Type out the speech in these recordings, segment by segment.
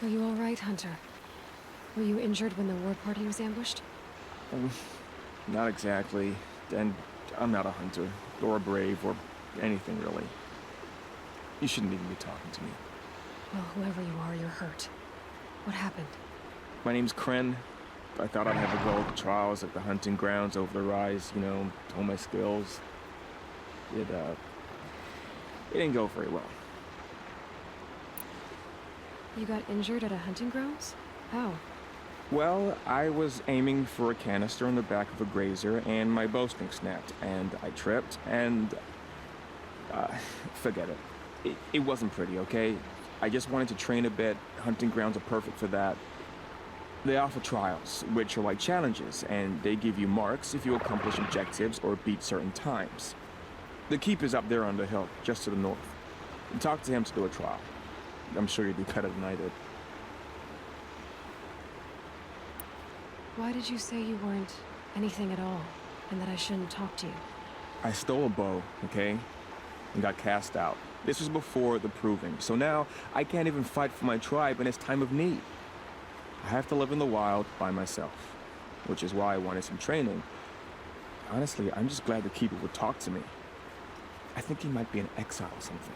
Are you all right, Hunter? Were you injured when the war party was ambushed? Not exactly. And I'm not a hunter, or a brave, or anything really. You shouldn't even be talking to me. Well, whoever you are, you're hurt. What happened? My name's Kren. I thought I'd have a go at the trials at the hunting grounds over the rise, hone my skills. It didn't go very well. You got injured at a hunting grounds? How? Well, I was aiming for a canister on the back of a grazer, and my bowstring snapped, and I tripped, and... forget it. It wasn't pretty, okay? I just wanted to train a bit. Hunting grounds are perfect for that. They offer trials, which are like challenges, and they give you marks if you accomplish objectives or beat certain times. The keeper's up there on the hill, just to the north. Talk to him to do a trial. I'm sure you'd do better than I did. Why did you say you weren't anything at all, and that I shouldn't talk to you? I stole a bow, okay? And got cast out. This was before the proving, so now I can't even fight for my tribe in its time of need. I have to live in the wild by myself, which is why I wanted some training. Honestly, I'm just glad the keeper would talk to me. I think he might be in exile or something.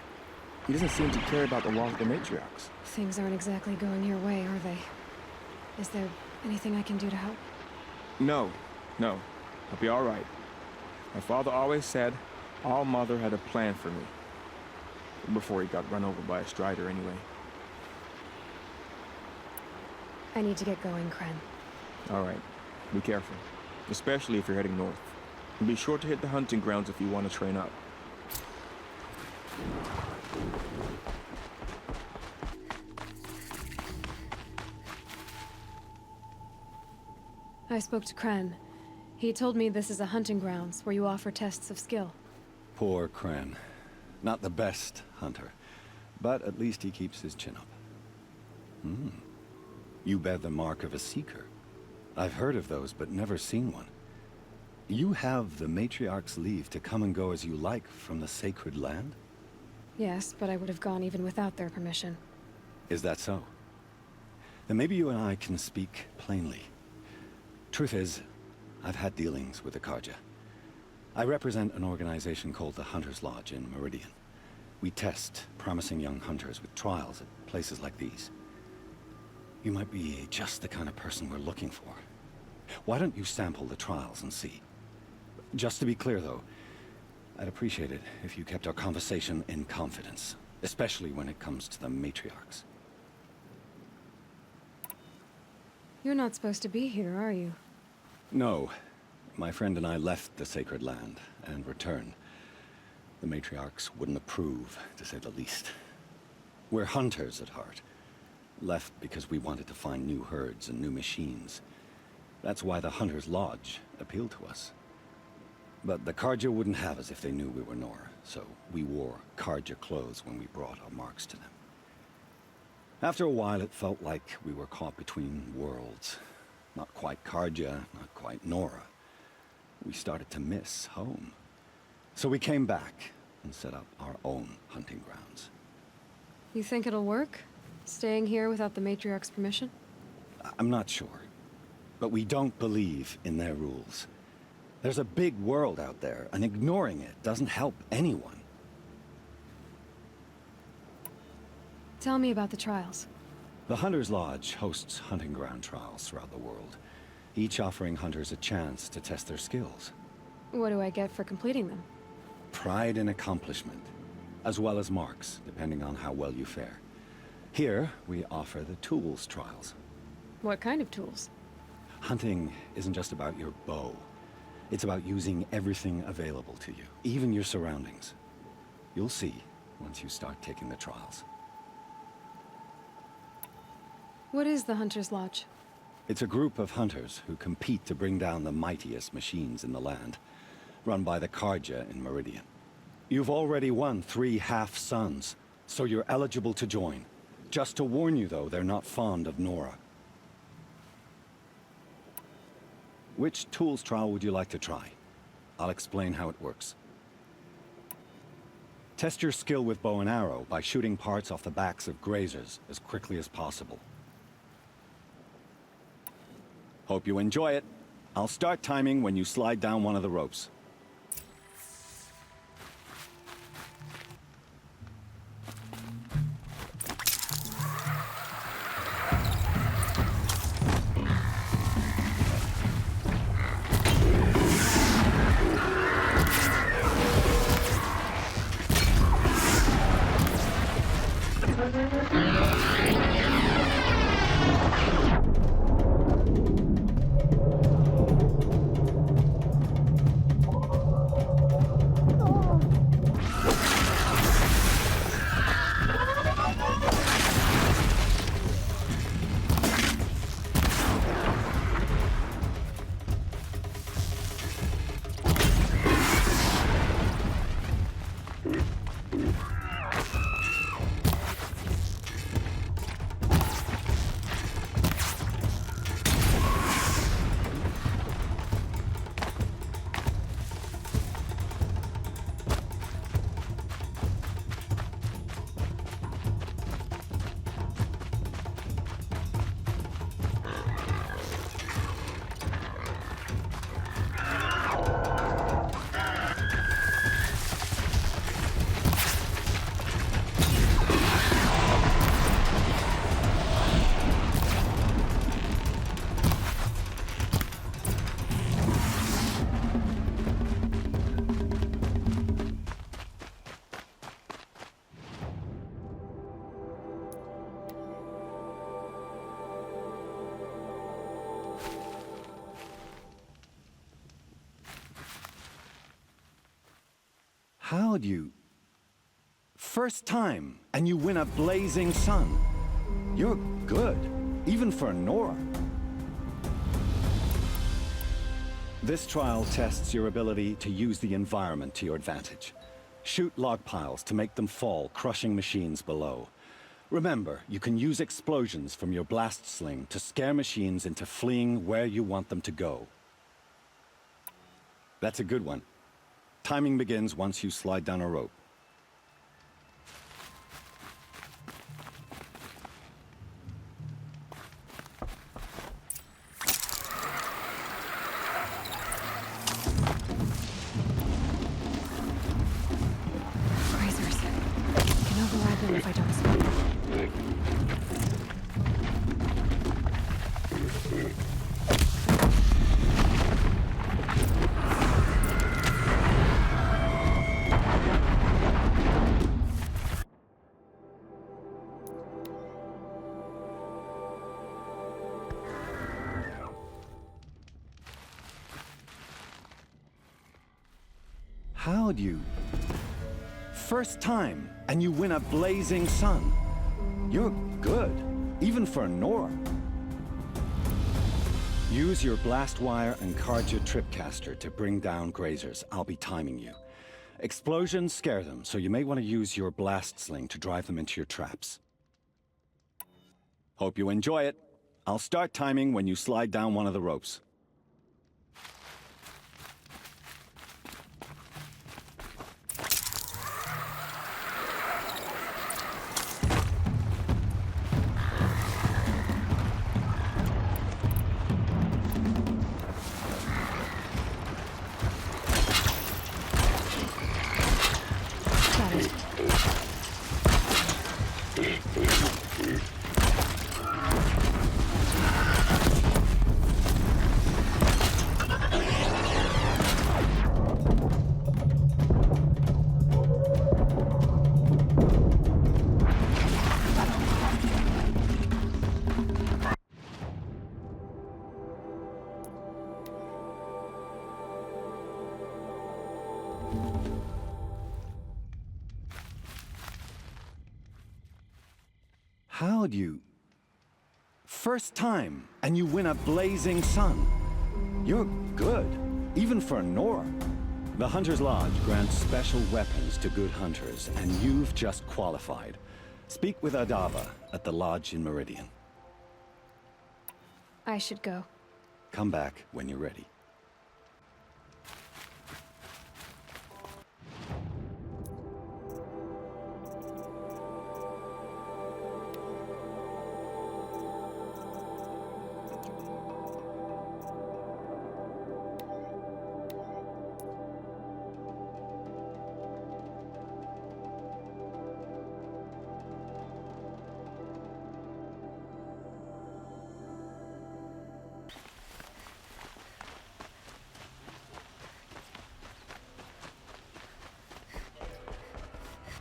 He doesn't seem to care about the laws of the matriarchs. Things aren't exactly going your way, are they? Is there anything I can do to help? No. I'll be all right. My father always said All Mother had a plan for me. Before he got run over by a strider, anyway. I need to get going, Kren. All right. Be careful. Especially if you're heading north. And be sure to hit the hunting grounds if you want to train up. I spoke to Kren. He told me this is a hunting grounds where you offer tests of skill. Poor Kren. Not the best hunter, but at least he keeps his chin up. You bear the mark of a seeker. I've heard of those, but never seen one. You have the matriarch's leave to come and go as you like from the sacred land? Yes, but I would have gone even without their permission. Is that so? Then maybe you and I can speak plainly. Truth is, I've had dealings with the Karja. I represent an organization called the Hunter's Lodge in Meridian. We test promising young hunters with trials at places like these. You might be just the kind of person we're looking for. Why don't you sample the trials and see? Just to be clear, though, I'd appreciate it if you kept our conversation in confidence, especially when it comes to the matriarchs. You're not supposed to be here, are you? No. My friend and I left the sacred land and returned. The matriarchs wouldn't approve, to say the least. We're hunters at heart. Left because we wanted to find new herds and new machines. That's why the Hunter's Lodge appealed to us. But the Karja wouldn't have us if they knew we were Nora, so we wore Karja clothes when we brought our marks to them. After a while, it felt like we were caught between worlds. Not quite Karja, not quite Nora. We started to miss home. So we came back and set up our own hunting grounds. You think it'll work? Staying here without the matriarch's permission? I'm not sure. But we don't believe in their rules. There's a big world out there, and ignoring it doesn't help anyone. Tell me about the trials. The Hunter's Lodge hosts hunting ground trials throughout the world, each offering hunters a chance to test their skills. What do I get for completing them? Pride in accomplishment, as well as marks, depending on how well you fare. Here, we offer the tools trials. What kind of tools? Hunting isn't just about your bow. It's about using everything available to you, even your surroundings. You'll see once you start taking the trials. What is the Hunter's Lodge? It's a group of hunters who compete to bring down the mightiest machines in the land, run by the Karja in Meridian. You've already won 3 half-suns, so you're eligible to join. Just to warn you, though, they're not fond of Nora. Which tools trial would you like to try? I'll explain how it works. Test your skill with bow and arrow by shooting parts off the backs of grazers as quickly as possible. Hope you enjoy it. I'll start timing when you slide down one of the ropes. How'd you... First time, and you win a blazing sun. You're good, even for Nora. This trial tests your ability to use the environment to your advantage. Shoot log piles to make them fall, crushing machines below. Remember, you can use explosions from your blast sling to scare machines into fleeing where you want them to go. That's a good one. Timing begins once you slide down a rope. Razors. Can override them if I don't speak. How'd you... First time, and you win a blazing sun. You're good, even for Nora. Use your blast wire and Carja tripcaster to bring down grazers. I'll be timing you. Explosions scare them, so you may want to use your blast sling to drive them into your traps. Hope you enjoy it. I'll start timing when you slide down one of the ropes. How'd you... First time, and you win a blazing sun. You're good, even for Nora. The Hunter's Lodge grants special weapons to good hunters, and you've just qualified. Speak with Adava at the lodge in Meridian. I should go. Come back when you're ready.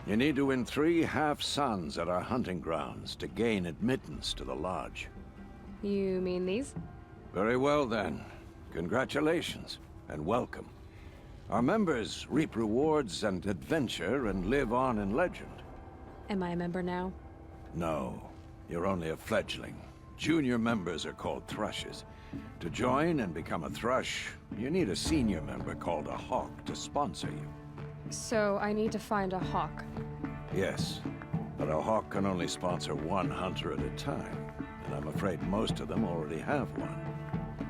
You need to win 3 half-suns at our hunting grounds to gain admittance to the lodge. You mean these? Very well then. Congratulations, and welcome. Our members reap rewards and adventure and live on in legend. Am I a member now? No, you're only a fledgling. Junior members are called thrushes. To join and become a thrush, you need a senior member called a hawk to sponsor you. So I need to find a hawk. Yes, but a hawk can only sponsor 1 hunter at a time, and I'm afraid most of them already have one.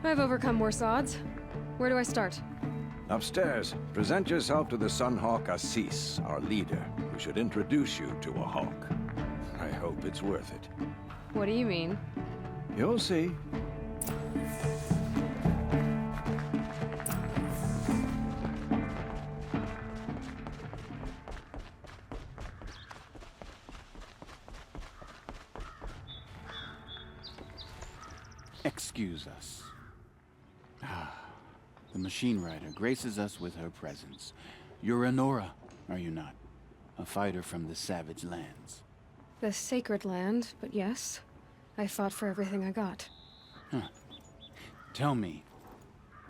I've overcome worse odds. Where do I start? Upstairs, present yourself to the Sunhawk Assis, our leader, who should introduce you to a hawk. I hope it's worth it. What do you mean? You'll see. Excuse us. The machine rider graces us with her presence. You're Nora, are you not? A fighter from the savage lands. The sacred land, but yes. I fought for everything I got. Tell me,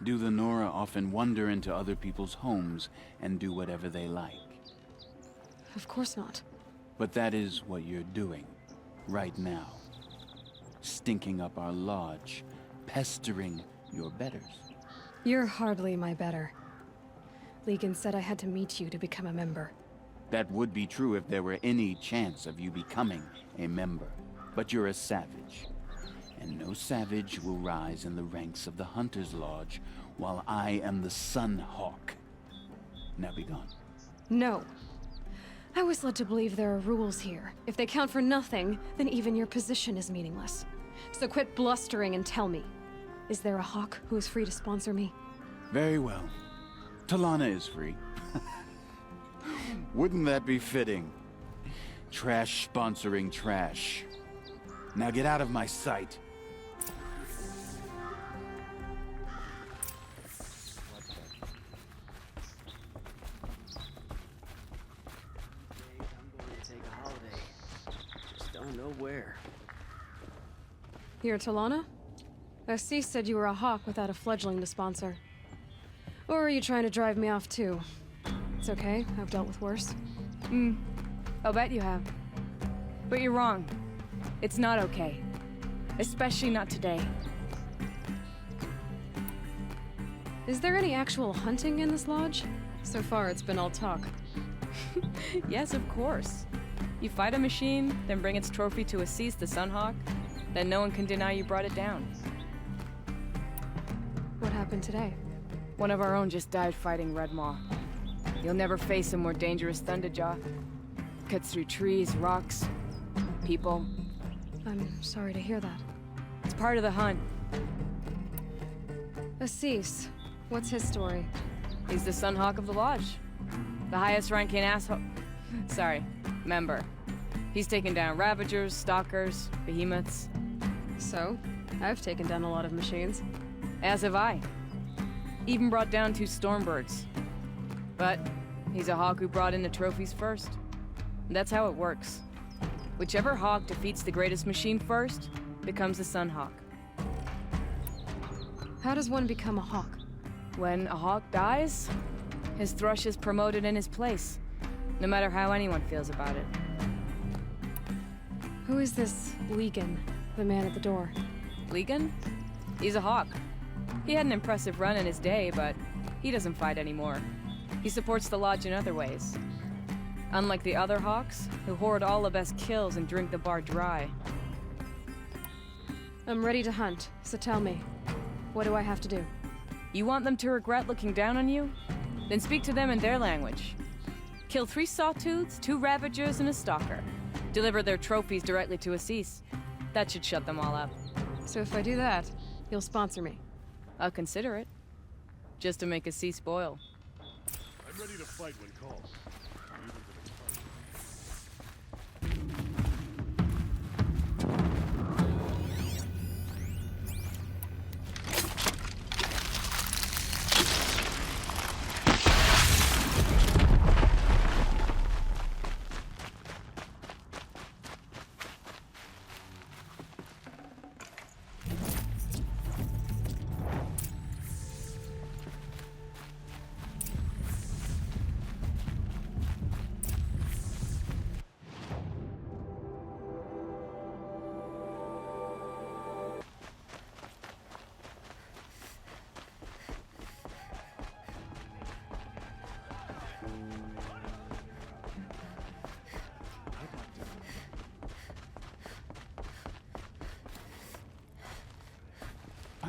do the Nora often wander into other people's homes and do whatever they like? Of course not. But that is what you're doing, right now. Stinking up our lodge, pestering your betters. You're hardly my better. Legan said I had to meet you to become a member. That would be true if there were any chance of you becoming a member. But you're a savage. And no savage will rise in the ranks of the Hunter's Lodge while I am the Sun Hawk. Now be gone. No. I was led to believe there are rules here. If they count for nothing, then even your position is meaningless. So quit blustering and tell me. Is there a hawk who is free to sponsor me? Very well. Talana is free. Wouldn't that be fitting? Trash sponsoring trash. Now get out of my sight. I'm going to take a holiday. Just don't know where. You're Talana? Assis said you were a hawk without a fledgling to sponsor. Or are you trying to drive me off too? It's okay, I've dealt with worse. I'll bet you have. But you're wrong. It's not okay. Especially not today. Is there any actual hunting in this lodge? So far, it's been all talk. Yes, of course. You fight a machine, then bring its trophy to Assis the Sunhawk, then no one can deny you brought it down. What happened today? One of our own just died fighting Red Maw. You'll never face a more dangerous Thunderjaw. Cuts through trees, rocks, people. I'm sorry to hear that. It's part of the hunt. Assis, what's his story? He's the Sunhawk of the Lodge. The highest ranking member. He's taken down Ravagers, Stalkers, Behemoths. So, I've taken down a lot of machines. As have I. Even brought down 2 Stormbirds. But he's a hawk who brought in the trophies first. And that's how it works. Whichever hawk defeats the greatest machine first becomes the Sunhawk. How does one become a hawk? When a hawk dies, his thrush is promoted in his place, no matter how anyone feels about it. Who is this Legan, the man at the door? Legan? He's a hawk. He had an impressive run in his day, but he doesn't fight anymore. He supports the lodge in other ways. Unlike the other hawks, who hoard all the best kills and drink the bar dry. I'm ready to hunt, so tell me, what do I have to do? You want them to regret looking down on you? Then speak to them in their language. Kill 3 Sawtooths, 2 Ravagers, and a Stalker. Deliver their trophies directly to Assis. That should shut them all up. So if I do that, you'll sponsor me. I'll consider it. Just to make Assis spoil. I'm ready to fight when called.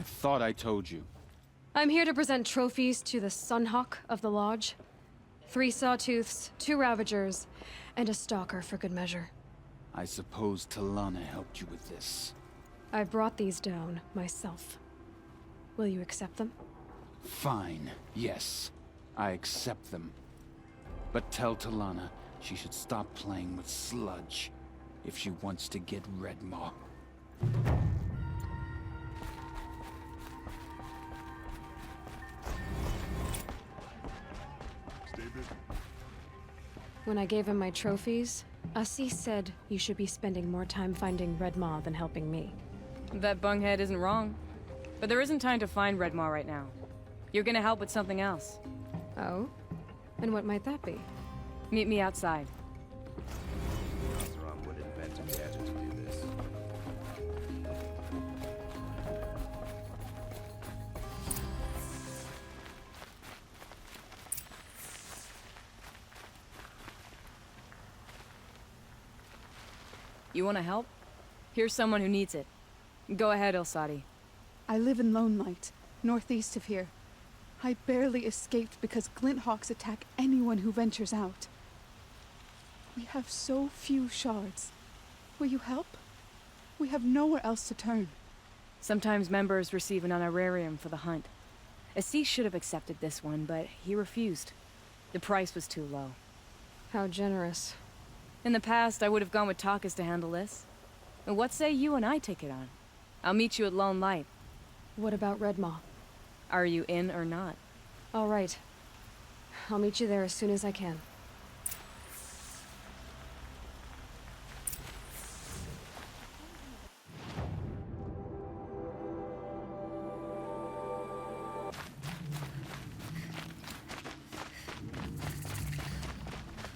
thought I told you. I'm here to present trophies to the Sunhawk of the Lodge. 3 Sawtooths, 2 Ravagers, and a Stalker for good measure. I suppose Talana helped you with this. I brought these down myself. Will you accept them? Fine, yes. I accept them. But tell Talana she should stop playing with sludge if she wants to get Redmaw. Stay busy. When I gave him my trophies, Assis said you should be spending more time finding Redmaw than helping me. That bunghead isn't wrong. But there isn't time to find Redmaw right now. You're gonna help with something else. Oh? And what might that be? Meet me outside. Oseram would invent a gadget to do this. You wanna help? Here's someone who needs it. Go ahead, Ilsati. I live in Lone Light, northeast of here. I barely escaped because Glinthawks attack anyone who ventures out. We have so few shards. Will you help? We have nowhere else to turn. Sometimes members receive an honorarium for the hunt. Assis should have accepted this one, but he refused. The price was too low. How generous. In the past, I would have gone with Takas to handle this. And what say you and I take it on? I'll meet you at Lone Light. What about Redmaw? Are you in or not? All right. I'll meet you there as soon as I can.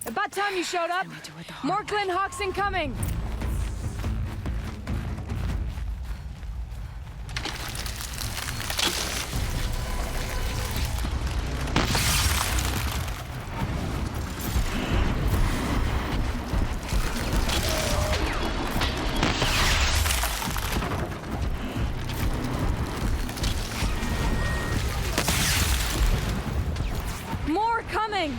About time you showed up! More Glinthawks incoming! More coming!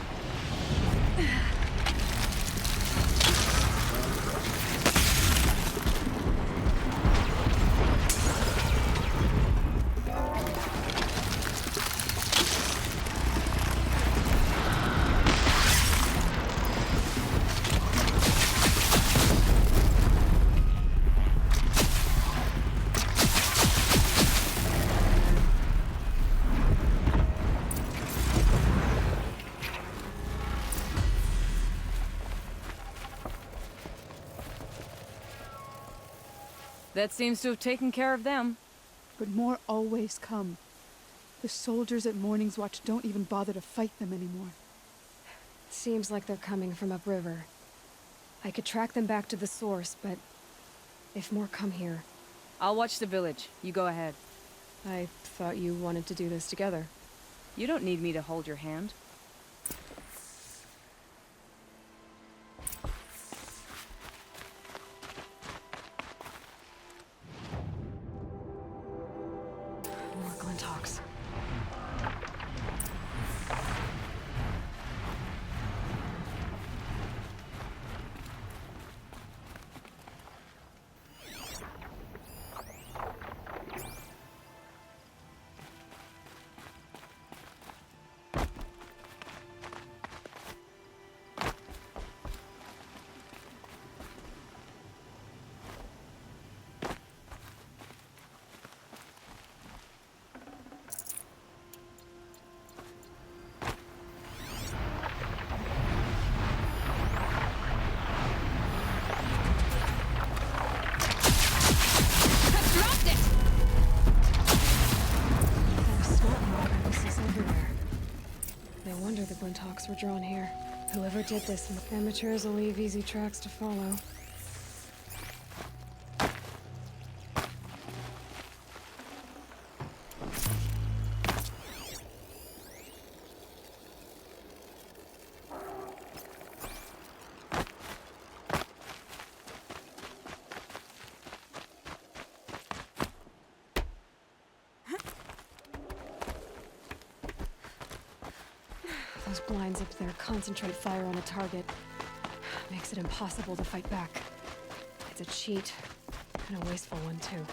That seems to have taken care of them. But more always come. The soldiers at Morning's Watch don't even bother to fight them anymore. Seems like they're coming from upriver. I could track them back to the source, but if more come here... I'll watch the village. You go ahead. I thought you wanted to do this together. You don't need me to hold your hand. More Glinthawks. No wonder the Glinthawks were drawn here. Whoever did this, amateurs will leave easy tracks to follow. Those blinds up there concentrate fire on a target. Makes it impossible to fight back. It's a cheat, and a wasteful one, too.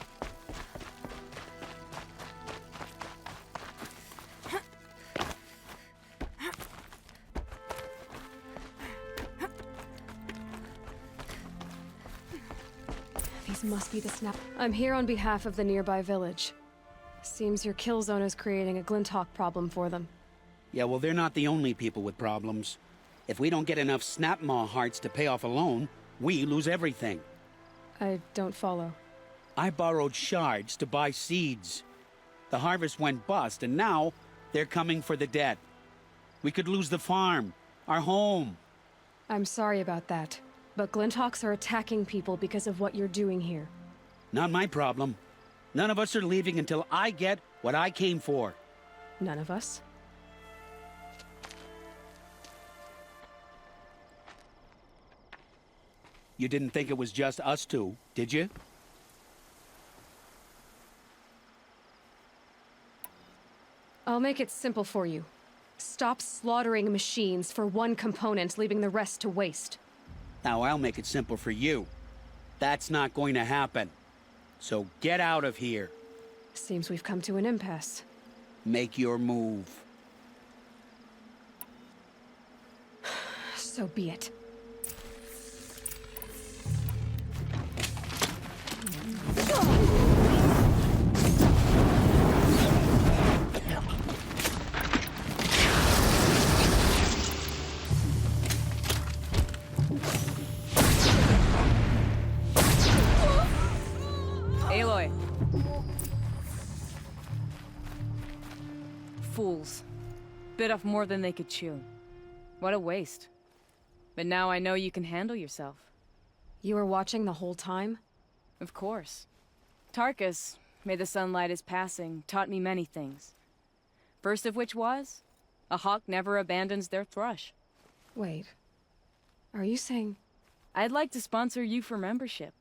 These must be the snap. I'm here on behalf of the nearby village. Seems your kill zone is creating a Glinthawk problem for them. Yeah, well, they're not the only people with problems. If we don't get enough Snapmaw hearts to pay off a loan, we lose everything. I don't follow. I borrowed shards to buy seeds. The harvest went bust, and now they're coming for the debt. We could lose the farm, our home. I'm sorry about that, but Glinthawks are attacking people because of what you're doing here. Not my problem. None of us are leaving until I get what I came for. None of us? You didn't think it was just us two, did you? I'll make it simple for you. Stop slaughtering machines for one component, leaving the rest to waste. Now I'll make it simple for you. That's not going to happen. So get out of here. Seems we've come to an impasse. Make your move. So be it. Aloy. Fools. Bit off more than they could chew. What a waste. But now I know you can handle yourself. You were watching the whole time? Of course. Tarkus, may the sunlight is passing, taught me many things. First of which was, a hawk never abandons their thrush. Wait. Are you saying... I'd like to sponsor you for membership.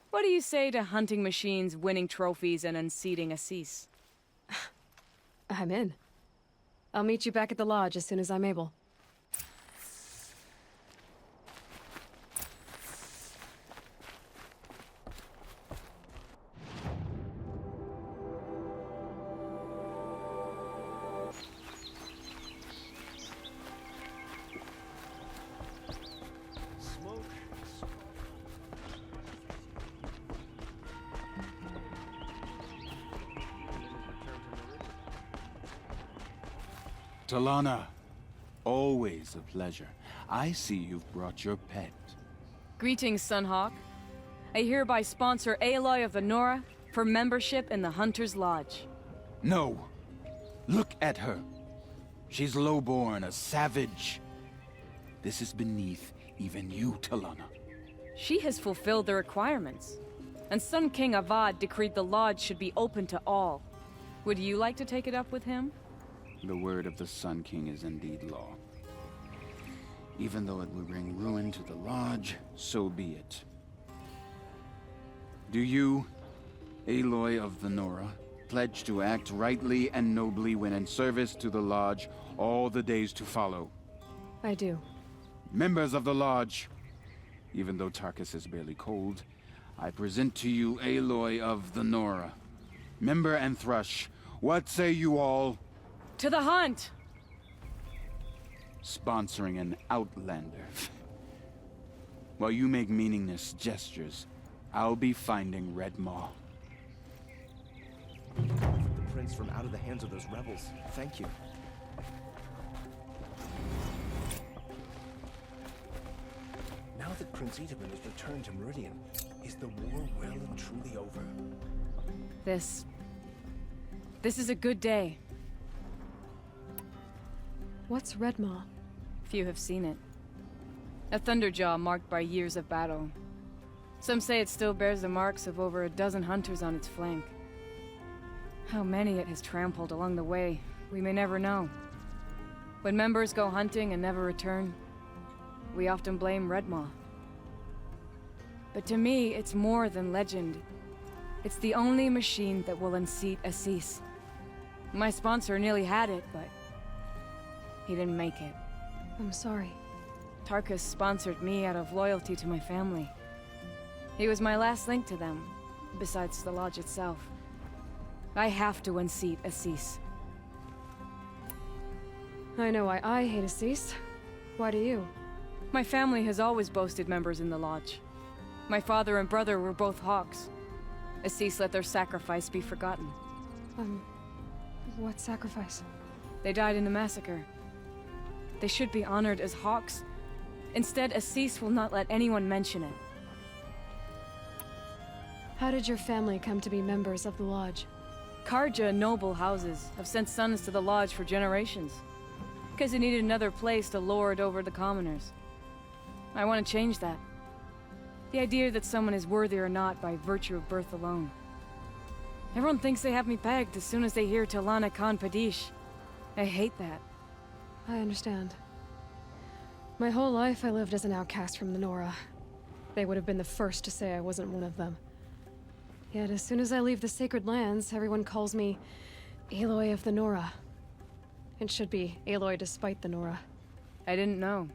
What do you say to hunting machines, winning trophies, and unseating Assis? I'm in. I'll meet you back at the lodge as soon as I'm able. Talana, always a pleasure. I see you've brought your pet. Greetings, Sunhawk. I hereby sponsor Aloy of the Nora for membership in the Hunter's Lodge. No. Look at her. She's lowborn, a savage. This is beneath even you, Talana. She has fulfilled the requirements. And Sun King Avad decreed the lodge should be open to all. Would you like to take it up with him? The word of the Sun King is indeed law. Even though it will bring ruin to the lodge, so be it. Do you, Aloy of the Nora, pledge to act rightly and nobly when in service to the lodge all the days to follow? I do. Members of the lodge, even though Tarkus is barely cold, I present to you Aloy of the Nora. Member and Thrush, what say you all? To the hunt! Sponsoring an outlander. While you make meaningless gestures, I'll be finding Redmaw. The prince from out of the hands of those rebels. Thank you. Now that Prince Edaman has returned to Meridian, is the war well and truly over? This is a good day. What's Redmaw? Few have seen it. A thunderjaw marked by years of battle. Some say it still bears the marks of over a dozen hunters on its flank. How many it has trampled along the way, we may never know. When members go hunting and never return, we often blame Redmaw. But to me, it's more than legend. It's the only machine that will unseat Assis. My sponsor nearly had it, but He didn't make it. I'm sorry. Tarkus sponsored me out of loyalty to my family. He was my last link to them, besides the lodge itself. I have to unseat Assis. I know why I hate Assis. Why do you? My family has always boasted members in the lodge. My father and brother were both Hawks. Assis let their sacrifice be forgotten. What sacrifice? They died in a massacre. They should be honored as Hawks. Instead, Assis will not let anyone mention it. How did your family come to be members of the lodge? Karja noble houses have sent sons to the lodge for generations. Because they needed another place to lord over the commoners. I want to change that. The idea that someone is worthy or not by virtue of birth alone. Everyone thinks they have me pegged as soon as they hear Talana Khan Padish. I hate that. I understand. My whole life I lived as an outcast from the Nora. They would have been the first to say I wasn't one of them. Yet as soon as I leave the sacred lands, everyone calls me Aloy of the Nora. It should be Aloy despite the Nora. I didn't know.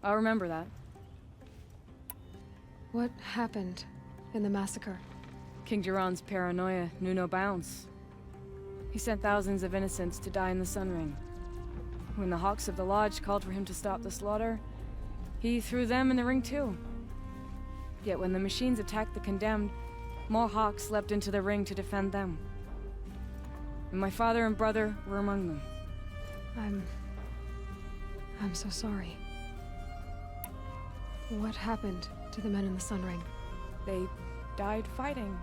I'll remember that. What happened in the massacre? King Jiran's paranoia knew no bounds. He sent thousands of innocents to die in the Sun Ring. When the Hawks of the Lodge called for him to stop the slaughter, he threw them in the ring too. Yet when the machines attacked the condemned, more Hawks leapt into the ring to defend them. And my father and brother were among them. I'm so sorry. What happened to the men in the Sun Ring? They died fighting.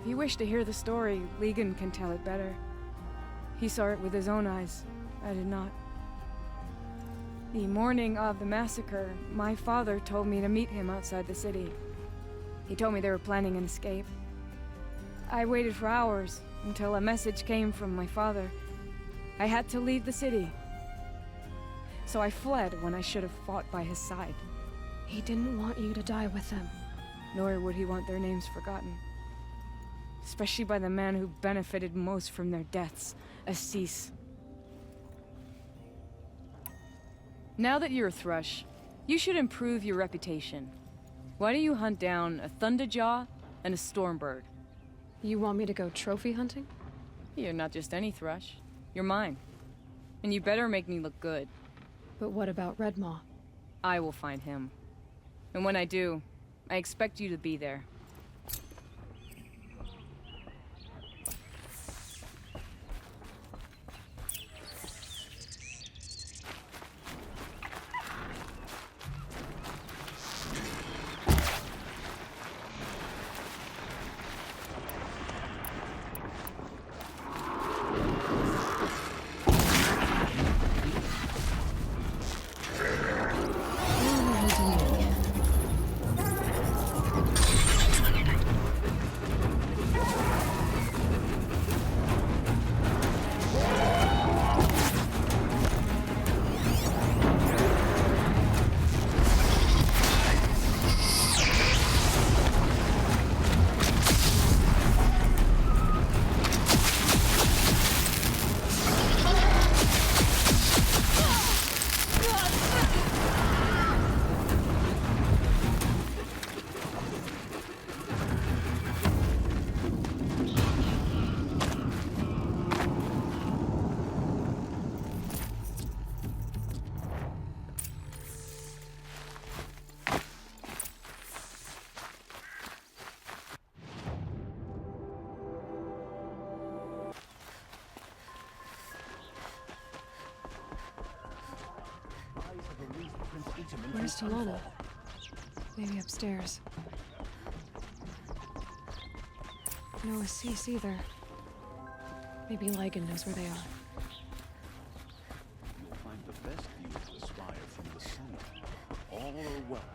If you wish to hear the story, Legan can tell it better. He saw it with his own eyes. I did not. The morning of the massacre, my father told me to meet him outside the city. He told me they were planning an escape. I waited for hours until a message came from my father. I had to leave the city. So I fled when I should have fought by his side. He didn't want you to die with them. Nor would he want their names forgotten. Especially by the man who benefited most from their deaths, Assis. Now that you're a Thrush, you should improve your reputation. Why don't you hunt down a Thunderjaw and a Stormbird? You want me to go trophy hunting? You're not just any Thrush. You're mine. And you better make me look good. But what about Redmaw? I will find him. And when I do, I expect you to be there. Where's Talana? Maybe upstairs. No Assis either. Maybe Legan knows where they are. You'll find the best view of the spire from the summit. All are welcome.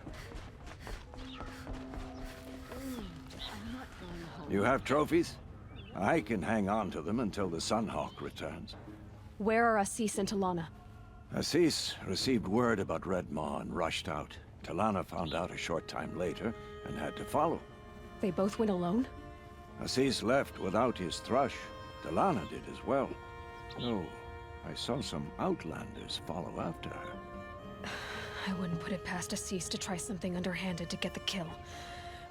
You have trophies? I can hang on to them until the Sunhawk returns. Where are Assis and Talana? Assis received word about Redmaw and rushed out. Talana found out a short time later and had to follow. They both went alone? Assis left without his thrush. Talana did as well. No, I saw some outlanders follow after her. I wouldn't put it past Assis to try something underhanded to get the kill.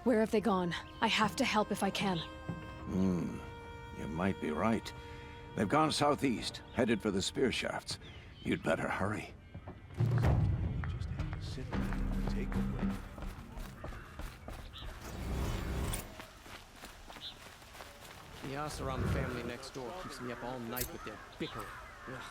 Where have they gone? I have to help if I can. You might be right. They've gone southeast, headed for the spear shafts. You'd better hurry. Just have to sit there and take a breath. The Oseram family next door keeps me up all night with their bickering. Ugh.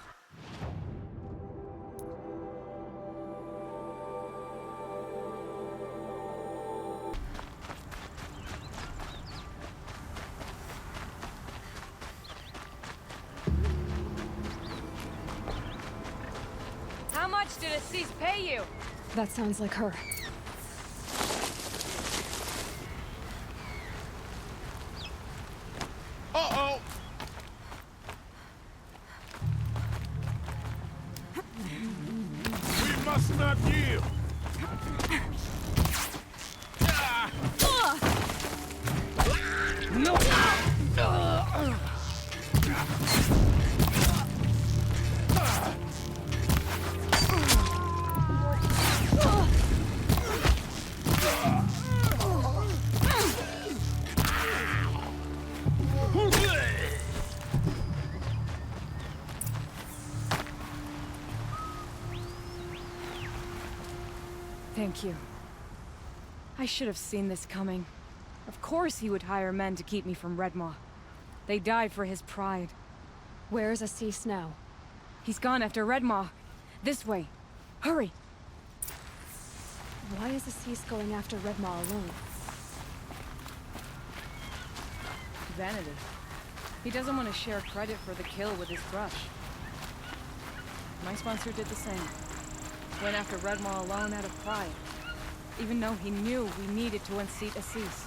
How much did Assis pay you? That sounds like her. Uh-oh! We must not yield! Thank you. I should have seen this coming. Of course he would hire men to keep me from Redmaw. They died for his pride. Where's Assis now? He's gone after Redmaw. This way. Hurry! Why is Assis going after Redmaw alone? Vanity. He doesn't want to share credit for the kill with his brush. My sponsor did the same. Went after Redmaw alone out of pride. Even though he knew we needed to unseat Assis.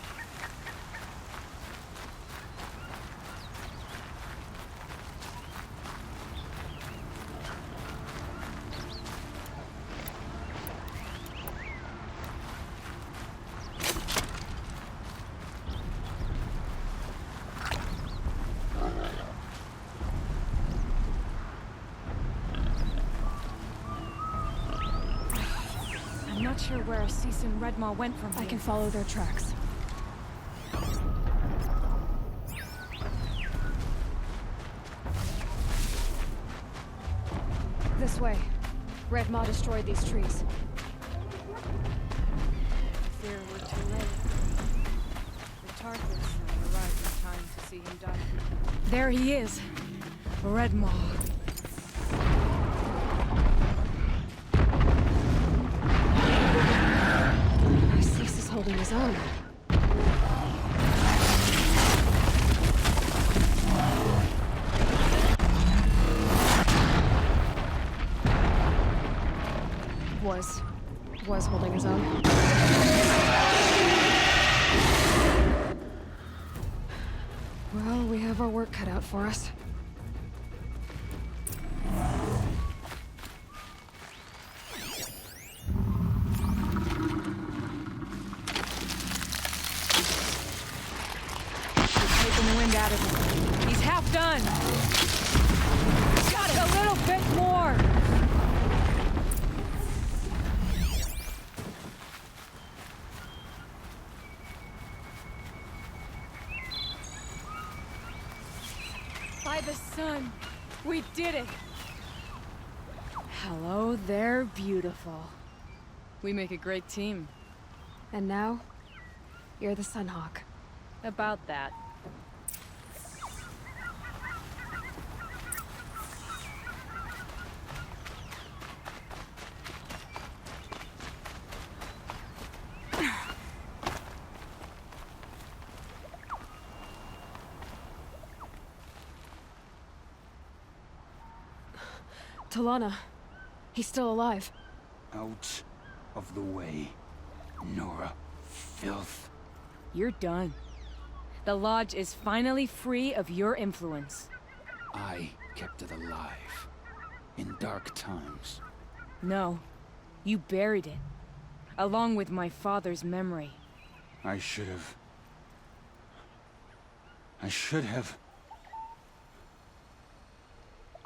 I'm not sure where Assis and Redmaw went from here. I can follow their tracks. This way. Redmaw destroyed these trees. Fear we're too late. The Tarthus arrived in time to see him die. There he is! Redmaw. Assis is holding his own. Was holding his own. Well, we have our work cut out for us. He's taking the wind out of him. He's half done. Got it! A little bit more! By the sun, we did it! Hello there, beautiful. We make a great team. And now, you're the Sunhawk. About that. Talana. He's still alive. Out of the way, Nora. Filth. You're done. The Lodge is finally free of your influence. I kept it alive. In dark times. No. You buried it. Along with my father's memory. I should have...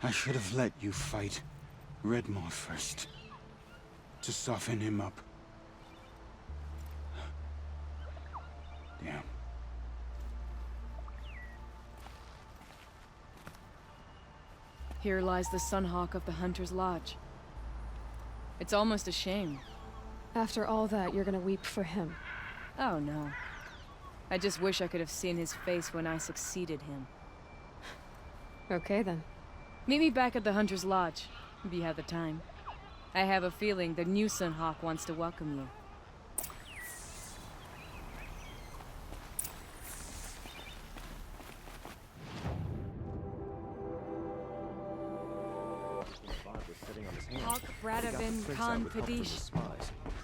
I should have let you fight Redmore first. To soften him up. Damn. Here lies the Sunhawk of the Hunter's Lodge. It's almost a shame. After all that, you're gonna weep for him. Oh no. I just wish I could have seen his face when I succeeded him. Okay then. Meet me back at the Hunter's Lodge, if you have the time. I have a feeling the new Sunhawk wants to welcome you. Hawk Bradavin Khan Padish,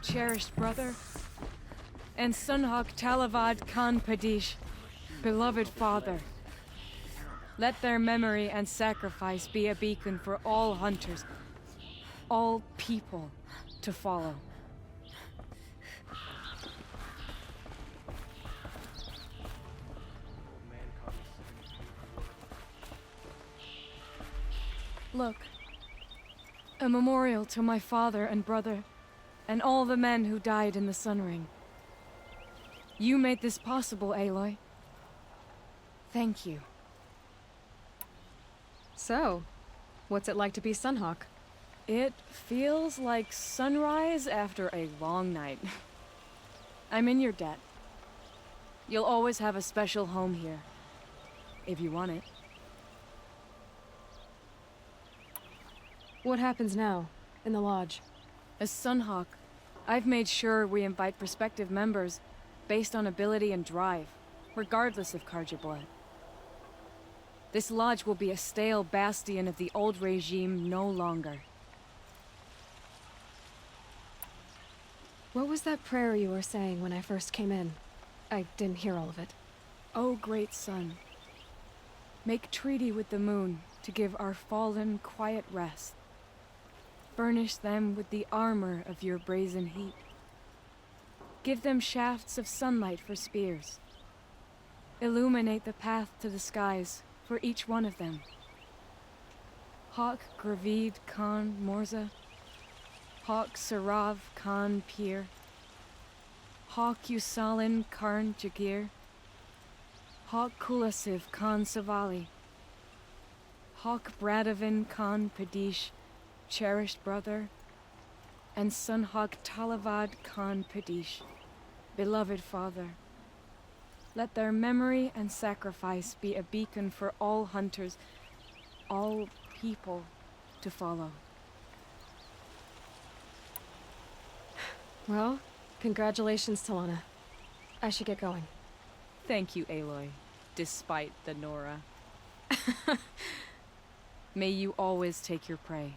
cherished brother, and Sunhawk Talavad Khan Padish, beloved father. Let their memory and sacrifice be a beacon for all hunters, all people to follow. Look, a memorial to my father and brother, and all the men who died in the Sun Ring. You made this possible, Aloy. Thank you. So, what's it like to be Sunhawk? It feels like sunrise after a long night. I'm in your debt. You'll always have a special home here, if you want it. What happens now, in the lodge? As Sunhawk, I've made sure we invite prospective members based on ability and drive, regardless of Karja blood. This lodge will be a stale bastion of the old regime no longer. What was that prayer you were saying when I first came in? I didn't hear all of it. O great sun, make treaty with the moon to give our fallen quiet rest. Furnish them with the armor of your brazen heat. Give them shafts of sunlight for spears. Illuminate the path to the skies for each one of them. Hawk Gravid Khan Morza, Hawk Sarav Khan Pir, Hawk Usalin Karn Jagir, Hawk Kulasiv Khan Savali, Hawk Bradavin Khan Padish, cherished brother, and Sunhawk Talavad Khan Padish, beloved father. Let their memory and sacrifice be a beacon for all hunters, all people to follow. Well, congratulations, Talana. I should get going. Thank you, Aloy, despite the Nora. May you always take your prey.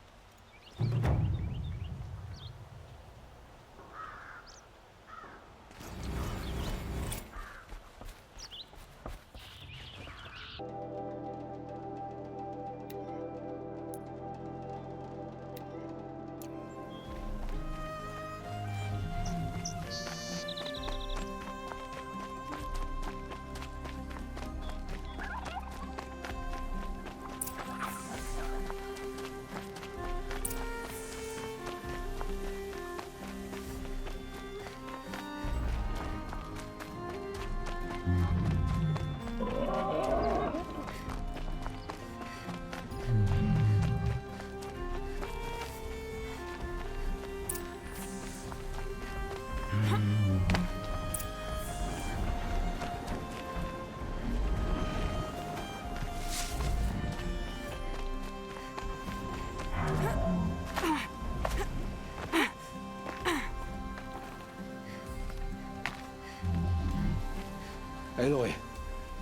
Aloy,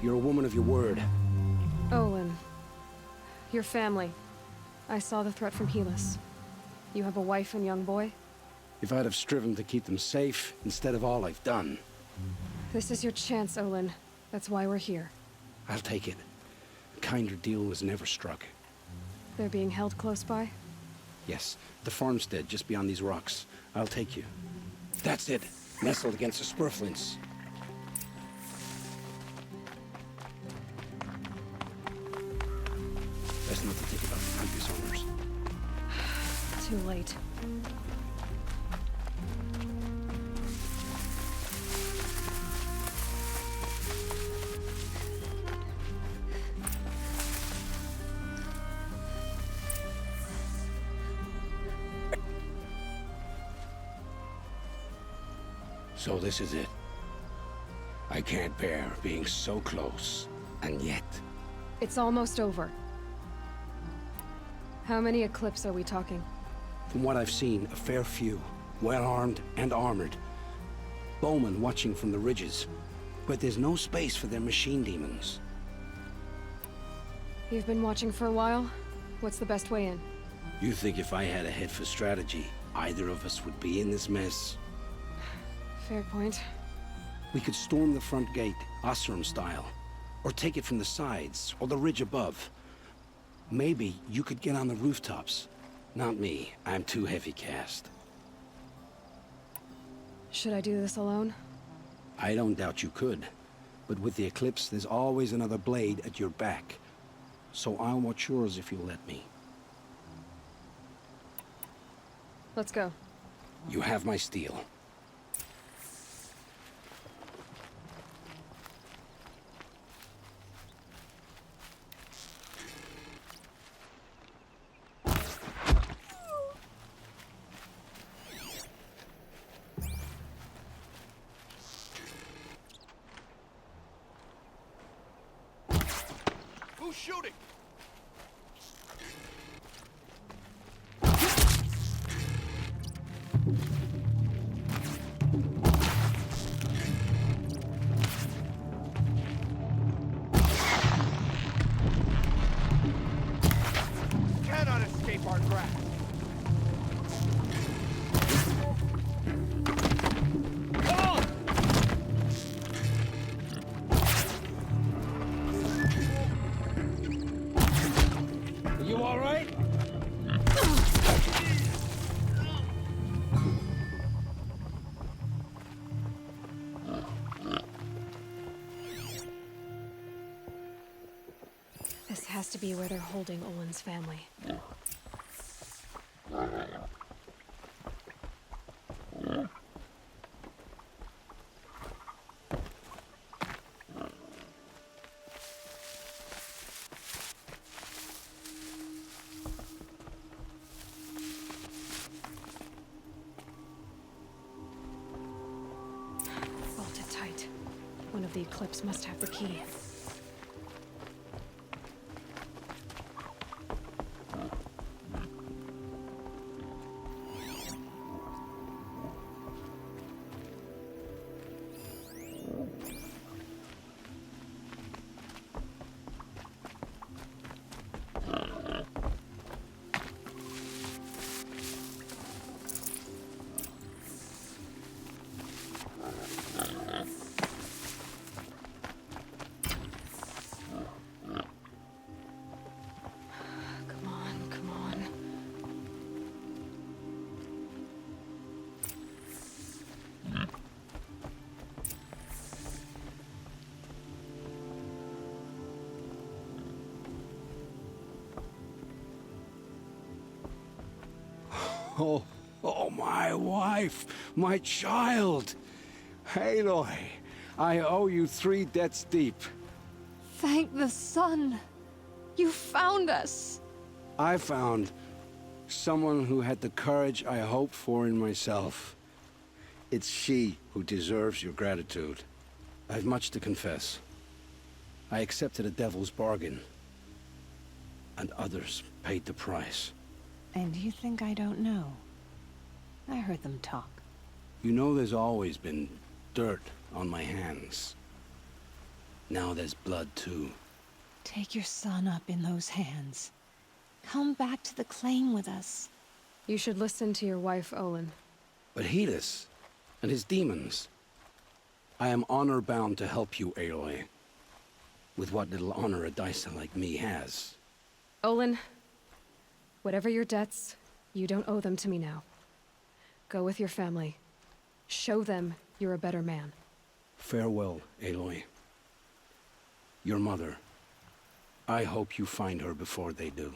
you're a woman of your word. Olin. Your family. I saw the threat from Helis. You have a wife and young boy? If I'd have striven to keep them safe, instead of all I've done. This is your chance, Olin. That's why we're here. I'll take it. A kinder deal was never struck. They're being held close by? Yes, the farmstead just beyond these rocks. I'll take you. That's it. Nestled against the spurflints. Best not to think about it. previous owners. Too late. So this is it. I can't bear being so close, and yet... It's almost over. How many Eclipse are we talking? From what I've seen, a fair few. Well-armed and armored. Bowmen watching from the ridges. But there's no space for their machine demons. You've been watching for a while? What's the best way in? You think if I had a head for strategy, either of us would be in this mess? Fair point. We could storm the front gate, Osram style. Or take it from the sides, or the ridge above. Maybe you could get on the rooftops. Not me. I'm too heavy cast. Should I do this alone? I don't doubt you could. But with the Eclipse, there's always another blade at your back. So I'll watch yours if you'll let me. Let's go. You have my steel. Who's shooting? Cannot escape our grasp. You all right? This has to be where they're holding Olin's family. Bolted tight. One of the Eclipse must have the key. Come on, come on. Oh, my wife, my child. Aloy, I owe you 3 debts deep. Thank the sun! You found us! I found someone who had the courage I hoped for in myself. It's she who deserves your gratitude. I've much to confess. I accepted a devil's bargain, and others paid the price. And you think I don't know? I heard them talk. You know there's always been dirt on my hands. Now there's blood too. Take your son up in those hands. Come back to the claim with us. You should listen to your wife, Olin. But Hedis and his demons. I am honor-bound to help you, Aloy. With what little honor a Dysa like me has. Olin, whatever your debts, you don't owe them to me now. Go with your family. Show them you're a better man. Farewell, Aloy. Your mother. I hope you find her before they do.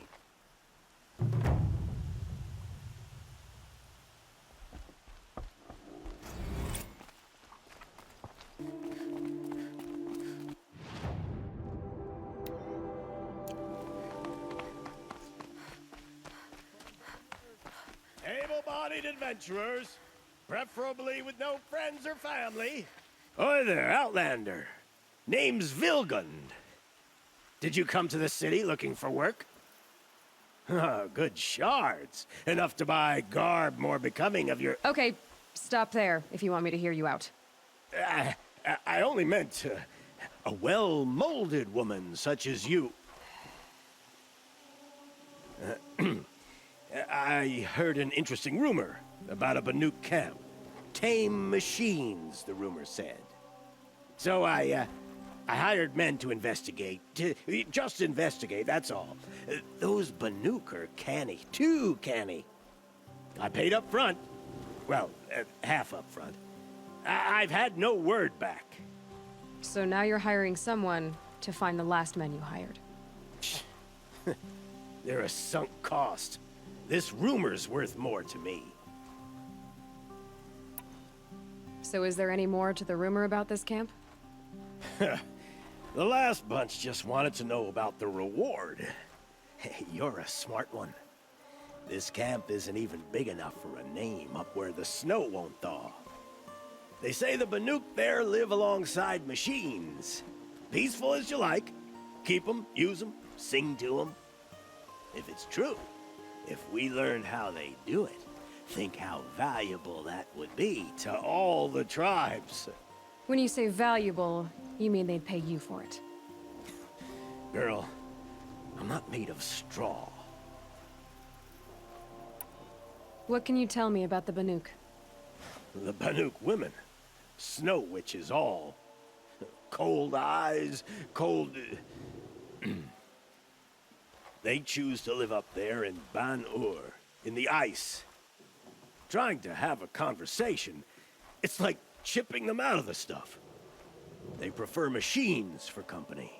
Able-bodied adventurers, preferably with no friends or family. Oi there, Outlander. Name's Vilgund. Did you come to the city looking for work? Good shards. Enough to buy garb more becoming of your... Okay, stop there if you want me to hear you out. I only meant a well-molded woman such as you. I heard an interesting rumor about a Banuk camp. Tame machines, the rumor said. So I hired men to investigate. Just investigate, that's all. Those Banuk are canny, too canny. I paid up front. Well, half up front. I've had no word back. So now you're hiring someone to find the last men you hired. They're a sunk cost. This rumor's worth more to me. So is there any more to the rumor about this camp? The last bunch just wanted to know about the reward. Hey, you're a smart one. This camp isn't even big enough for a name up where the snow won't thaw. They say the Banuk there live alongside machines. Peaceful as you like. Keep them, use them, sing to them. If it's true, if we learn how they do it, think how valuable that would be to all the tribes. When you say valuable, you mean they'd pay you for it. Girl, I'm not made of straw. What can you tell me about the Banuk? The Banuk women. Snow witches all. Cold eyes, cold... They choose to live up there in Ban-Ur, in the ice. Trying to have a conversation, it's like chipping them out of the stuff. They prefer machines for company.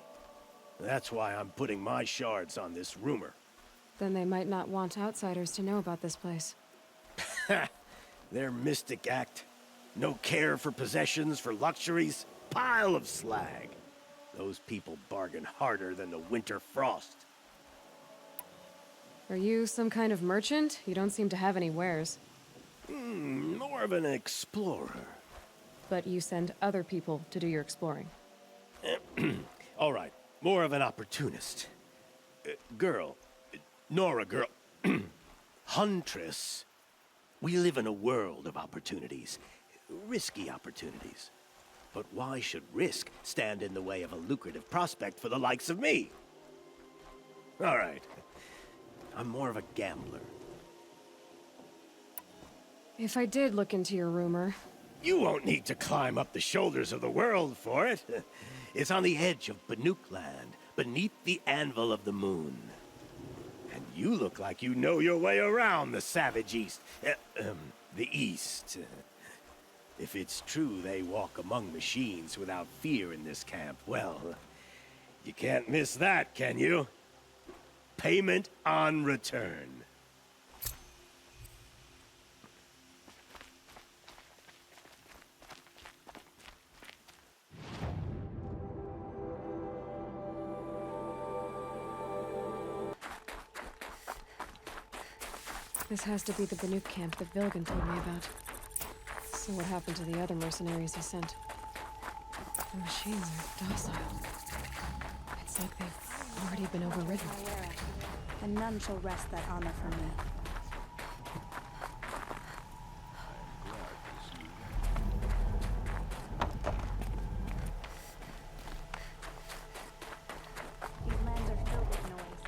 That's why I'm putting my shards on this rumor. Then they might not want outsiders to know about this place. Their mystic act. No care for possessions, for luxuries. Pile of slag. Those people bargain harder than the winter frost. Are you some kind of merchant? You don't seem to have any wares. More of an explorer. But you send other people to do your exploring. All right, more of an opportunist. Girl, Nora girl, Huntress. We live in a world of opportunities. Risky opportunities. But why should risk stand in the way of a lucrative prospect for the likes of me? All right. I'm more of a gambler. If I did look into your rumor... You won't need to climb up the shoulders of the world for it. It's on the edge of Banuk land, beneath the anvil of the moon. And you look like you know your way around the savage east. The east. If it's true they walk among machines without fear in this camp, well, you can't miss that, can you? Payment on return. This has to be the Banuk camp that Vilgan told me about. So what happened to the other mercenaries he sent? The machines are docile. It's like they've already been overridden. And none shall wrest that honor from me. These lands are filled with noise,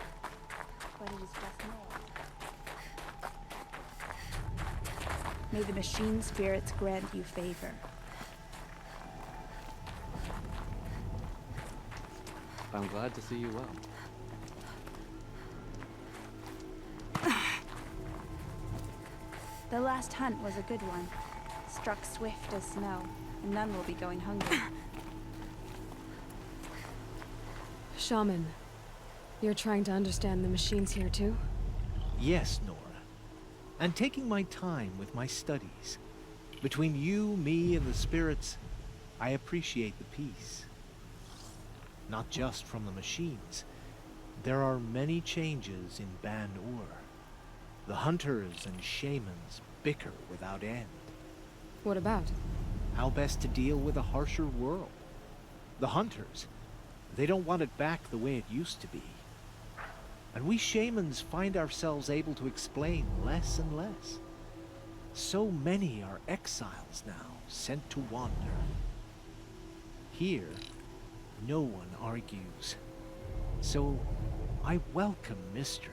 but it is just noise. May the machine spirits grant you favor. I'm glad to see you well. The last hunt was a good one. Struck swift as snow, and none will be going hungry. Shaman, you're trying to understand the machines here too? Yes, Nora. And taking my time with my studies. Between you, me, and the spirits, I appreciate the peace. Not just from the machines. There are many changes in Ban-Ur. The hunters and shamans bicker without end. What about? How best to deal with a harsher world. The hunters, they don't want it back the way it used to be. And we shamans find ourselves able to explain less and less. So many are exiles now, sent to wander. Here, no one argues. So, I welcome mystery.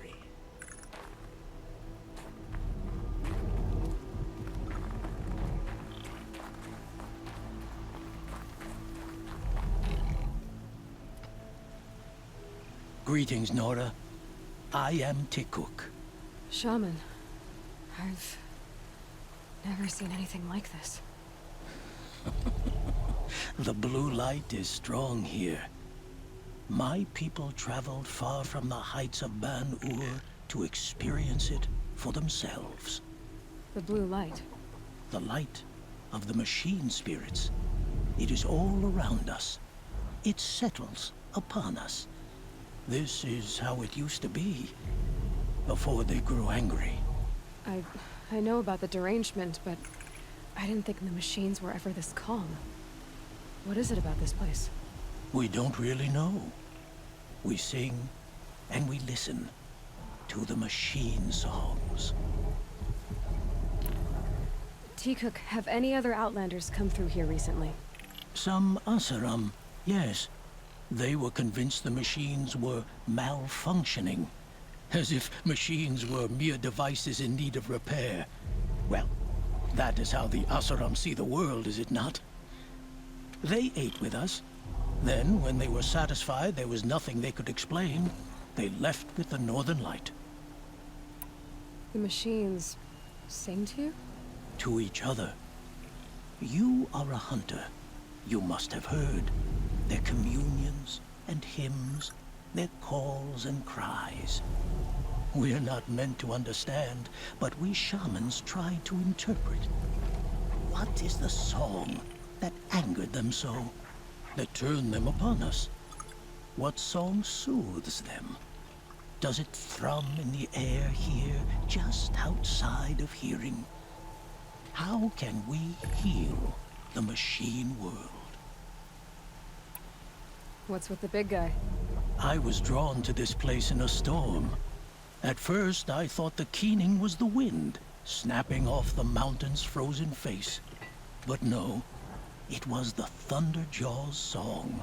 Greetings, Nora. I am Tikuk. Shaman, I've never seen anything like this. The blue light is strong here. My people traveled far from the heights of Ban-Ur to experience it for themselves. The blue light? The light of the machine spirits. It is all around us. It settles upon us. This is how it used to be, before they grew angry. I know about the derangement, but I didn't think the machines were ever this calm. What is it about this place? We don't really know. We sing and we listen to the machine songs. Tikuk, have any other Outlanders come through here recently? Some Asaram, yes. They were convinced the machines were malfunctioning. As if machines were mere devices in need of repair. Well, that is how the Asaram see the world, is it not? They ate with us. Then, when they were satisfied there was nothing they could explain, they left with the Northern Light. The machines sing to you? To each other. You are a hunter. You must have heard their communions and hymns, their calls and cries. We're not meant to understand, but we shamans try to interpret. What is the song that angered them so, that turned them upon us? What song soothes them? Does it thrum in the air here, just outside of hearing? How can we heal the machine world? What's with the big guy? I was drawn to this place in a storm. At first, I thought the keening was the wind, snapping off the mountain's frozen face. But no, it was the Thunderjaw's song.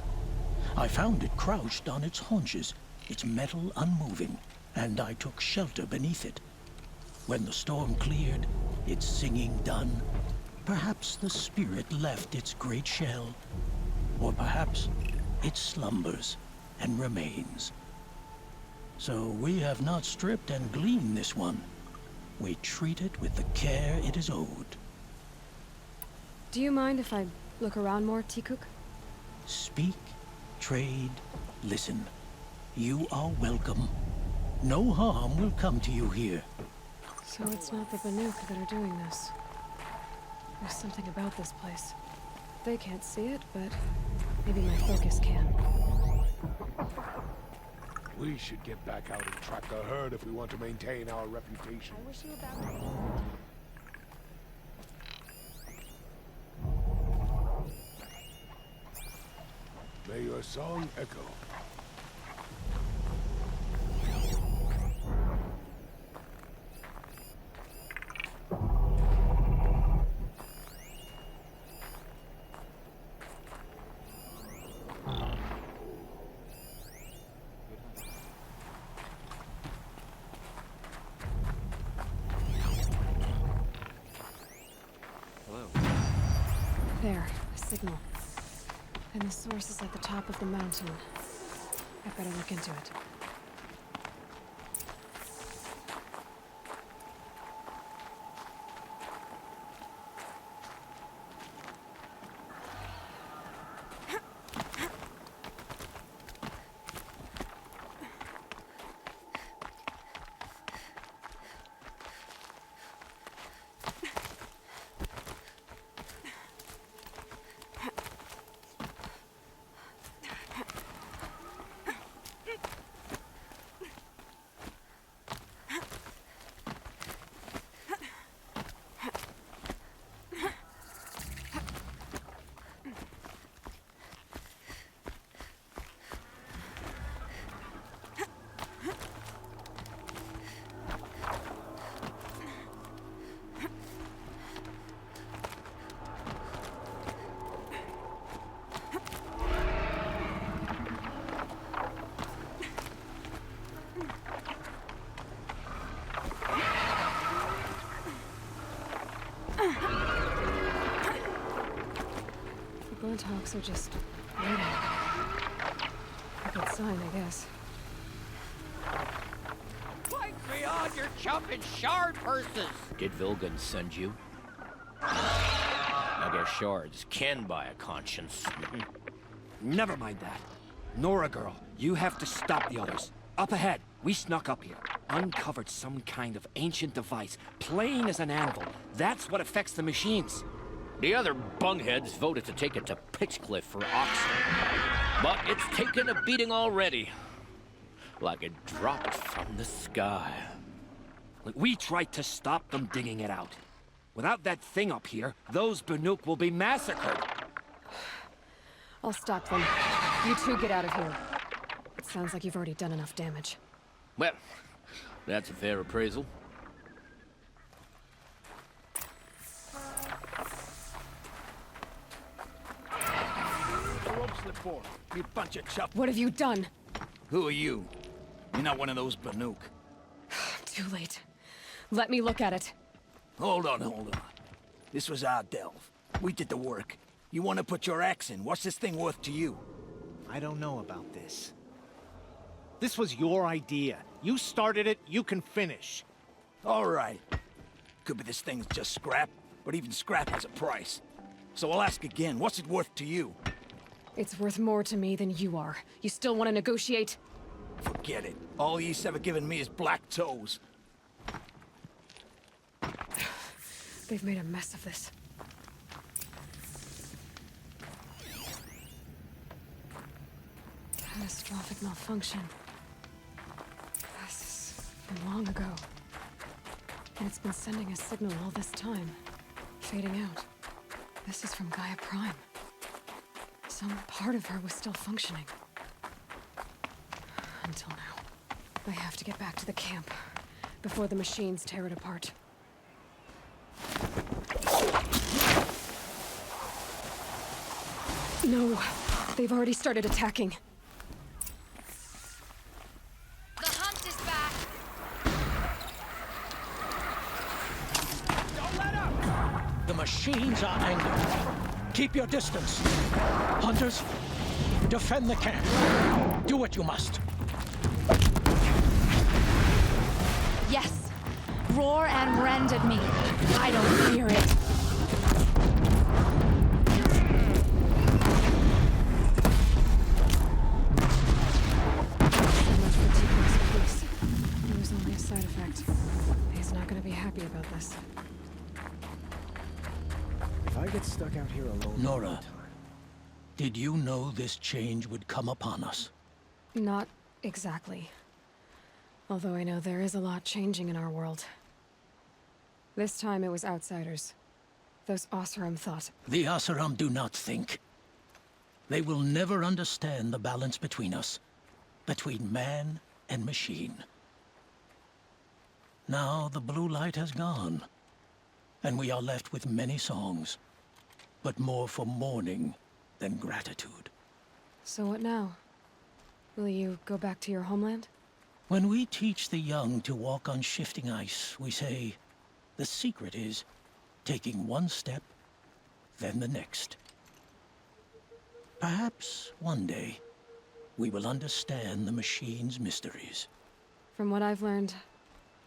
I found it crouched on its haunches, its metal unmoving, and I took shelter beneath it. When the storm cleared, its singing done, perhaps the spirit left its great shell, or perhaps it slumbers and remains. So we have not stripped and gleaned this one. We treat it with the care it is owed. Do you mind if I look around more, Tikuk? Speak, trade, listen. You are welcome. No harm will come to you here. So it's not the Banuk that are doing this. There's something about this place. They can't see it, but maybe my focus can. We should get back out and track the herd if we want to maintain our reputation. I wish you about May your song echo. There, a signal. And the source is at the top of the mountain. I better look into it. Glinthawks are just waiting. A good sign, I guess. Fight beyond your jumping shard purses! Did Vilgun send you? I guess shards can buy a conscience. Never mind that. Nora girl, you have to stop the others. Up ahead, we snuck up here. Uncovered some kind of ancient device, plain as an anvil. That's what affects the machines. The other bungheads voted to take it to Pitchcliff for Oxford. But it's taken a beating already. Like it dropped from the sky. We tried to stop them digging it out. Without that thing up here, those Banuk will be massacred. I'll stop them. You two get out of here. It sounds like you've already done enough damage. Well, that's a fair appraisal. You bunch of chup. What have you done? Who are you? You're not one of those Banuk. Too late. Let me look at it. Hold on. This was our delve. We did the work. You want to put your axe in? What's this thing worth to you? I don't know about this. This was your idea. You started it, you can finish. All right. Could be this thing's just scrap, but even scrap has a price. So I'll ask again, what's it worth to you? It's worth more to me than you are. You still want to negotiate? Forget it. All ye's ever given me is black toes. They've made a mess of this. Catastrophic malfunction. This is from long ago. And it's been sending a signal all this time. Fading out. This is from Gaia Prime. Some part of her was still functioning. Until now. I have to get back to the camp before the machines tear it apart. No, they've already started attacking. The hunt is back. Don't let up! The machines are angered. Keep your distance. Hunters, defend the camp. Do what you must. Yes. Roar and rend at me. I don't fear it. It was only a side effect. He's not gonna be happy about this. If I get stuck out here alone... Nora, did you know this change would come upon us? Not exactly. Although I know there is a lot changing in our world. This time it was outsiders. Those Oseram thought. The Oseram do not think. They will never understand the balance between us. Between man and machine. Now the blue light has gone. And we are left with many songs. But more for mourning than gratitude. So what now? Will you go back to your homeland? When we teach the young to walk on shifting ice, we say, the secret is taking one step, then the next. Perhaps one day, we will understand the machine's mysteries. From what I've learned,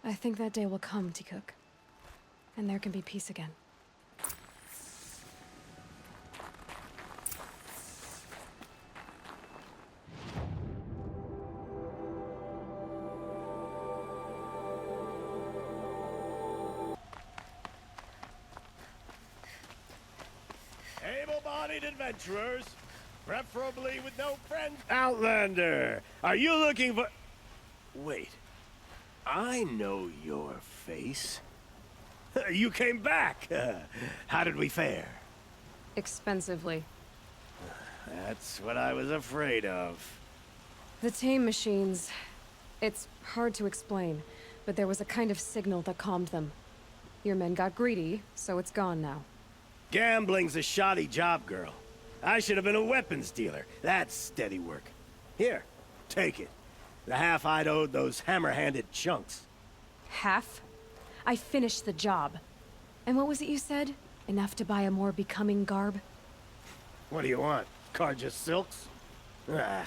I think that day will come, Tikuk. And there can be peace again. Able-bodied adventurers, preferably with no friends. Outlander, are you looking for... Wait, I know your face. You came back. How did we fare? Expensively. That's what I was afraid of. The tame machines... It's hard to explain, but there was a kind of signal that calmed them. Your men got greedy, so it's gone now. Gambling's a shoddy job, girl. I should have been a weapons dealer. That's steady work. Here, take it. The half I'd owed those hammer-handed chunks. Half? I finished the job. And what was it you said? Enough to buy a more becoming garb? What do you want? Karja silks? Ah,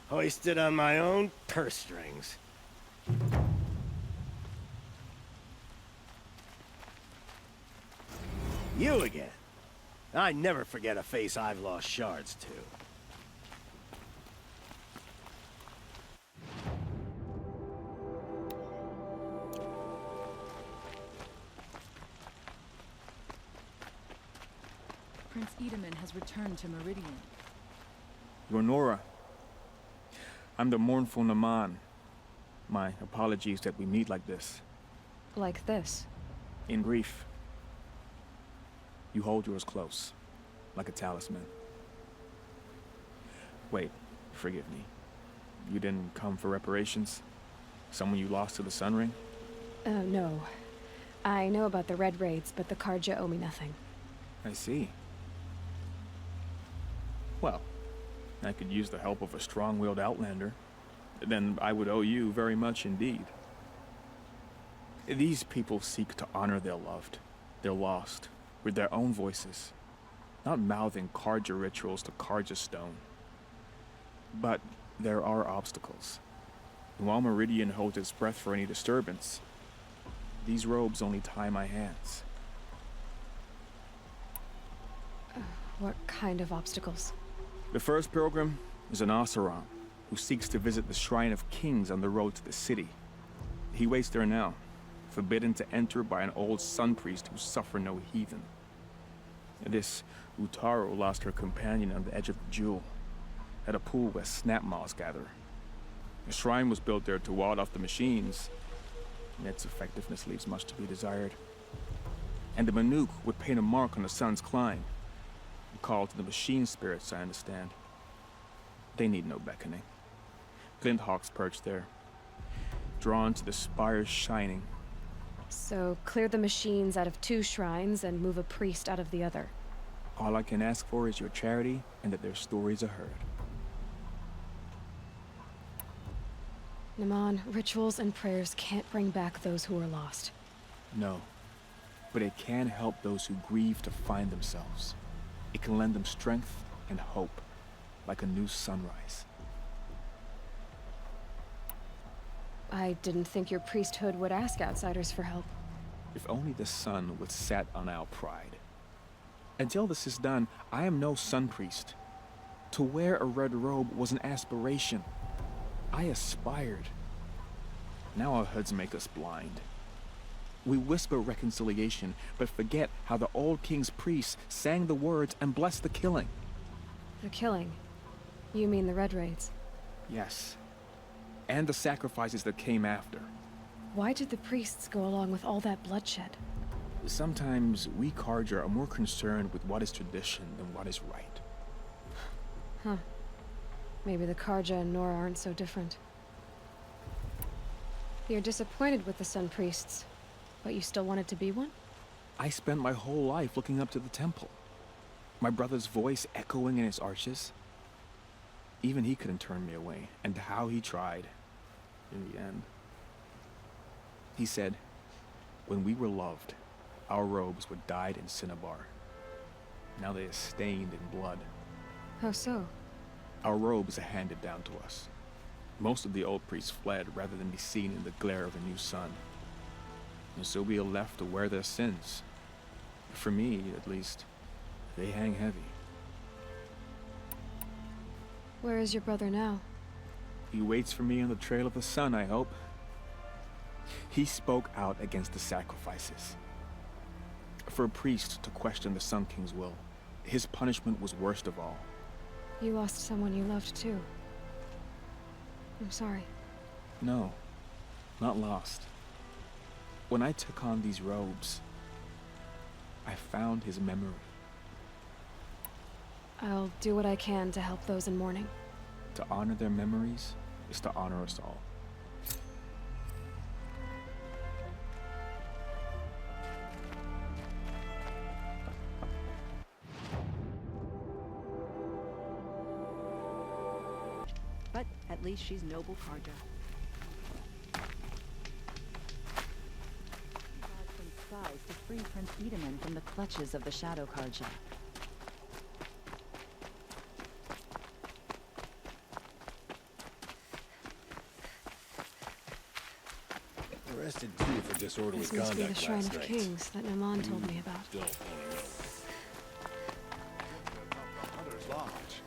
hoisted on my own purse strings. You again. I never forget a face I've lost shards to. Prince Edaman has returned to Meridian. You're Nora. I'm the mournful Naman. My apologies that we meet like this. Like this? In grief. You hold yours close, like a talisman. Wait, forgive me. You didn't come for reparations? Someone you lost to the Sun Ring? No. I know about the Red Raids, but the Karja owe me nothing. I see. Well, I could use the help of a strong-willed outlander. Then I would owe you very much indeed. These people seek to honor their loved, their lost, with their own voices, not mouthing Karja rituals to Karja stone. But there are obstacles. While Meridian holds its breath for any disturbance, these robes only tie my hands. What kind of obstacles? The first pilgrim is an Oseram, who seeks to visit the Shrine of Kings on the road to the city. He waits there now, forbidden to enter by an old sun priest who suffer no heathen. This Utaru lost her companion on the edge of the Jewel, at a pool where snap moths gather. The shrine was built there to ward off the machines, and its effectiveness leaves much to be desired. And the Manuk would paint a mark on the sun's climb, a call to the machine spirits, I understand. They need no beckoning. Glint hawks perch there, drawn to the spires shining. So clear the machines out of 2 shrines and move a priest out of the other. All I can ask for is your charity and that their stories are heard. Naman, rituals and prayers can't bring back those who are lost. No, but it can help those who grieve to find themselves. It can lend them strength and hope, like a new sunrise. I didn't think your priesthood would ask outsiders for help. If only the sun would set on our pride. Until this is done, I am no sun priest. To wear a red robe was an aspiration. I aspired. Now our hoods make us blind. We whisper reconciliation, but forget how the old king's priests sang the words and blessed the killing. The killing? You mean the Red Raids? Yes. And the sacrifices that came after. Why did the priests go along with all that bloodshed? Sometimes we Karja are more concerned with what is tradition than what is right. Huh. Maybe the Karja and Nora aren't so different. You're disappointed with the Sun Priests, but you still wanted to be one? I spent my whole life looking up to the temple. My brother's voice echoing in its arches. Even he couldn't turn me away, and how he tried. In the end. He said, when we were loved, our robes were dyed in cinnabar. Now they are stained in blood. How so? Our robes are handed down to us. Most of the old priests fled rather than be seen in the glare of a new sun. And so we are left to wear their sins. For me, at least, they hang heavy. Where is your brother now? He waits for me on the trail of the sun, I hope. He spoke out against the sacrifices. For a priest to question the Sun King's will, his punishment was worst of all. You lost someone you loved too. I'm sorry. No, not lost. When I took on these robes, I found his memory. I'll do what I can to help those in mourning. To honor their memories is to honor us all. But at least she's noble Karja. Spies to free Prince Edaman from the clutches of the Shadow Karja. Arrested two for disorderly This must be the conduct Shrine last of night. Kings that Naman told me about. Still pulling up. Hunter's Lodge.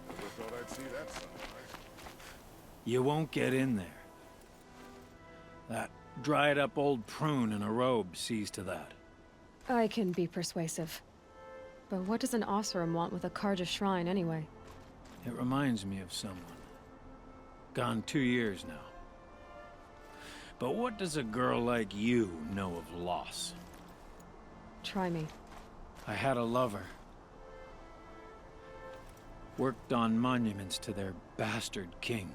Never thought I'd see that sunrise. You won't get in there. That dried-up old prune in a robe sees to that. I can be persuasive. But what does an Oseram want with a Karja shrine anyway? It reminds me of someone. Gone 2 years now. But what does a girl like you know of loss? Try me. I had a lover. Worked on monuments to their bastard king.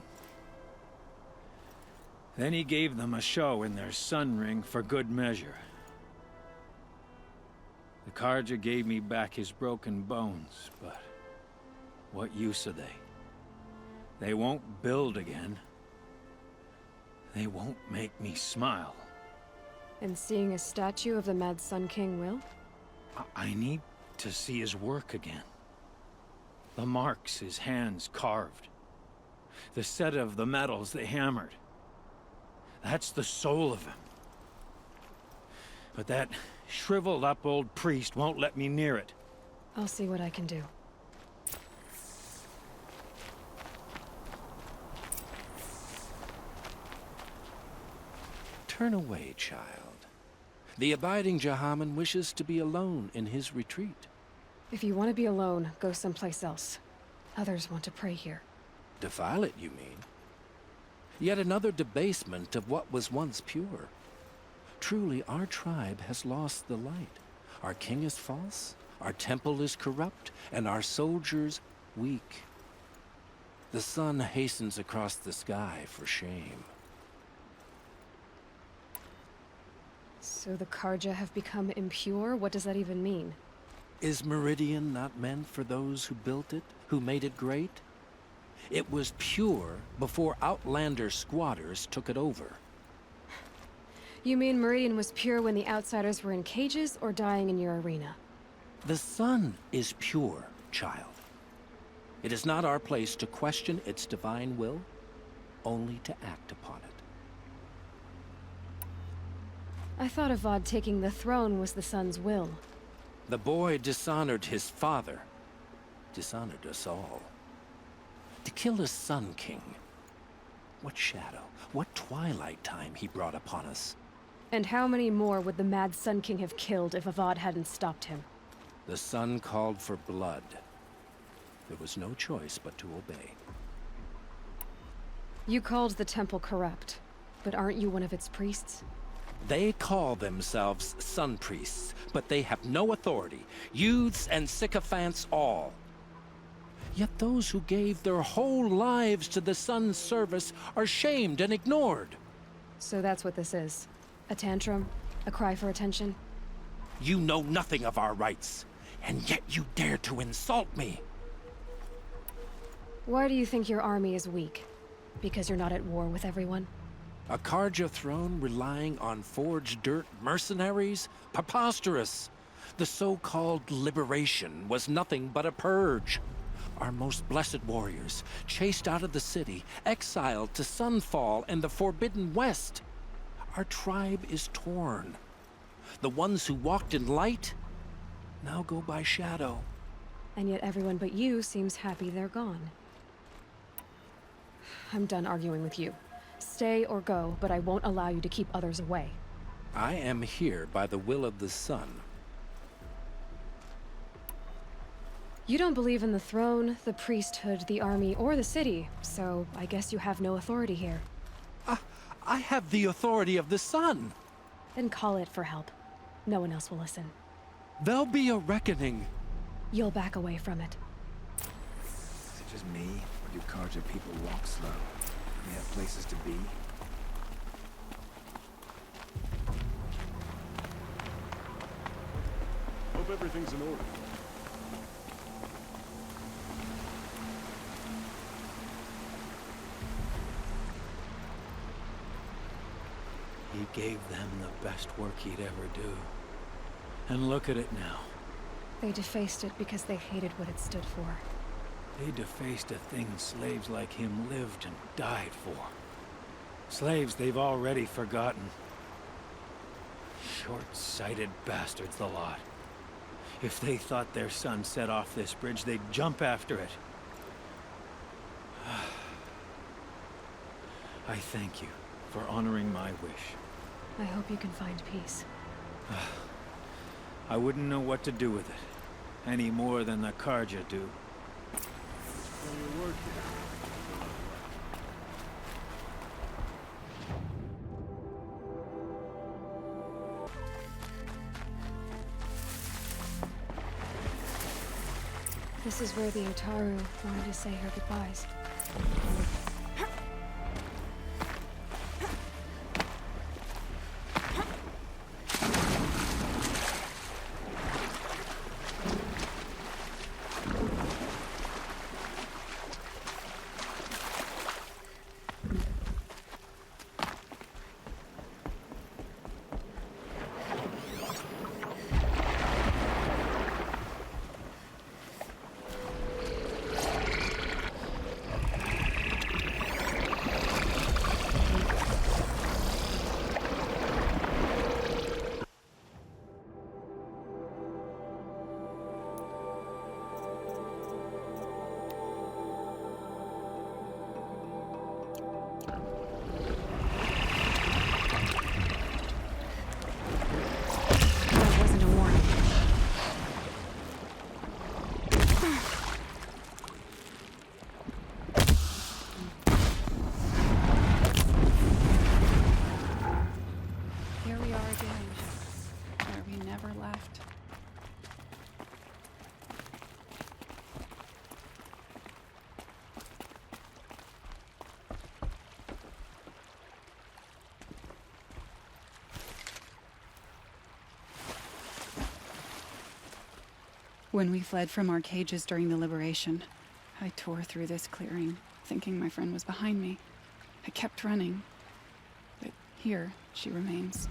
Then he gave them a show in their sun ring for good measure. The Karja gave me back his broken bones, but what use are they? They won't build again. They won't make me smile. And seeing a statue of the Mad Sun King will? I need to see his work again. The marks his hands carved. The set of the metals they hammered. That's the soul of him. But that shriveled up old priest won't let me near it. I'll see what I can do. Turn away, child. The abiding Jahaman wishes to be alone in his retreat. If you want to be alone, go someplace else. Others want to pray here. Defile it, you mean? Yet another debasement of what was once pure. Truly, our tribe has lost the light. Our king is false, our temple is corrupt, and our soldiers weak. The sun hastens across the sky for shame. So the Karja have become impure? What does that even mean? Is Meridian not meant for those who built it, who made it great? It was pure before outlander squatters took it over. You mean Meridian was pure when the outsiders were in cages or dying in your arena? The sun is pure, child. It is not our place to question its divine will, only to act upon it. I thought Avad taking the throne was the sun's will. The boy dishonored his father, dishonored us all. To kill a Sun King. What shadow, what twilight time he brought upon us. And how many more would the Mad Sun King have killed if Avad hadn't stopped him? The sun called for blood. There was no choice but to obey. You called the temple corrupt, but aren't you one of its priests? They call themselves sun priests, but they have no authority. Youths and sycophants all. Yet those who gave their whole lives to the sun's service are shamed and ignored. So that's what this is. A tantrum? A cry for attention? You know nothing of our rights, and yet you dare to insult me. Why do you think your army is weak? Because you're not at war with everyone? A Karja throne relying on forged dirt mercenaries? Preposterous! The so-called liberation was nothing but a purge. Our most blessed warriors, chased out of the city, exiled to Sunfall and the Forbidden West. Our tribe is torn. The ones who walked in light now go by shadow. And yet everyone but you seems happy they're gone. I'm done arguing with you. Stay or go, but I won't allow you to keep others away. I am here by the will of the sun. You don't believe in the throne, the priesthood, the army, or the city, so I guess you have no authority here. I have the authority of the sun. Then call it for help. No one else will listen. There'll be a reckoning. You'll back away from it. Is it just me, or do Karja people walk slow? They have places to be? Hope everything's in order. He gave them the best work he'd ever do. And look at it now. They defaced it because they hated what it stood for. They defaced a thing slaves like him lived and died for. Slaves they've already forgotten. Short-sighted bastards, the lot. If they thought their son set off this bridge, they'd jump after it. I thank you for honoring my wish. I hope you can find peace. I wouldn't know what to do with it, any more than the Karja do. This is where the Utaru wanted to say her goodbyes. When we fled from our cages during the liberation, I tore through this clearing, thinking my friend was behind me. I kept running, but here she remains.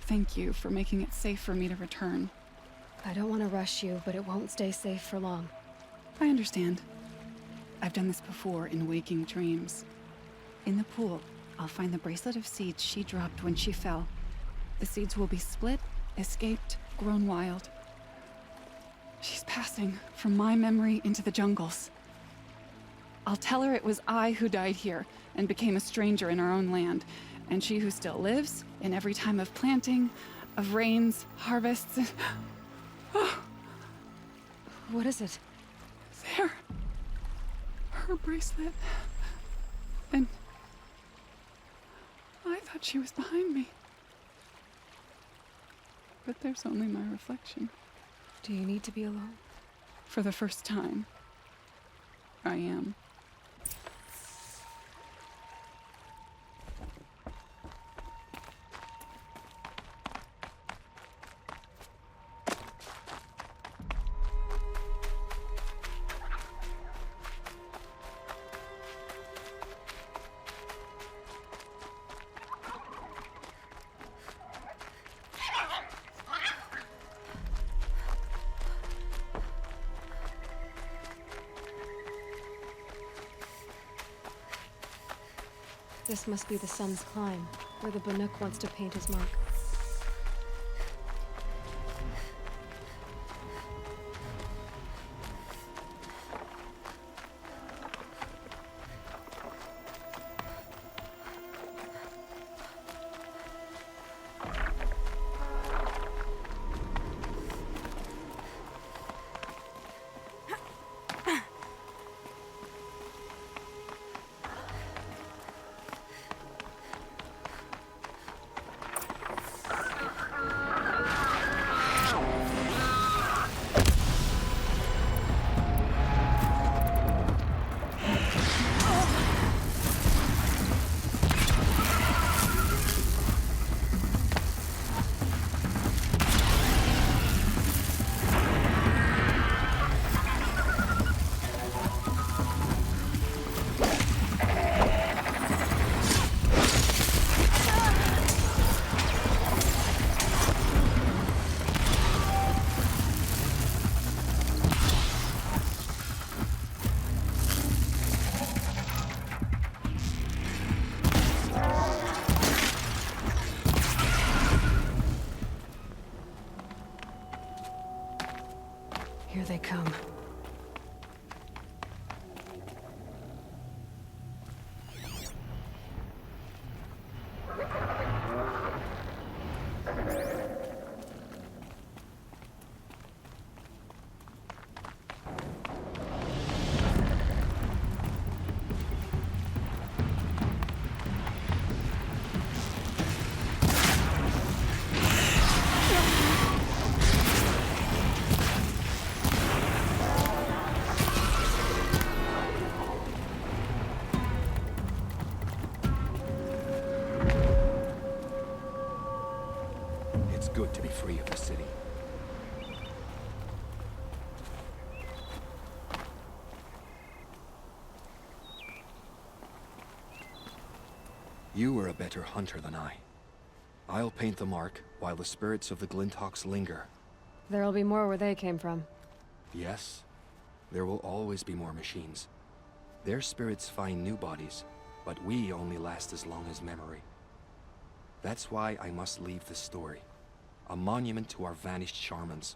Thank you for making it safe for me to return. I don't want to rush you, but it won't stay safe for long. I understand. I've done this before in waking dreams. In the pool, I'll find the bracelet of seeds she dropped when she fell. The seeds will be split, escaped, grown wild. She's passing from my memory into the jungles. I'll tell her it was I who died here and became a stranger in our own land, and she who still lives in every time of planting, of rains, harvests. What is it? There. Her bracelet. And I thought she was behind me. But there's only my reflection. Do you need to be alone? For the first time, I am. This must be the sun's climb, where the Banuk wants to paint his mark. they come. It's good to be free of the city. You are a better hunter than I. I'll paint the mark while the spirits of the Glinthawks linger. There'll be more where they came from. Yes, there will always be more machines. Their spirits find new bodies, but we only last as long as memory. That's why I must leave this story. A monument to our vanished shamans,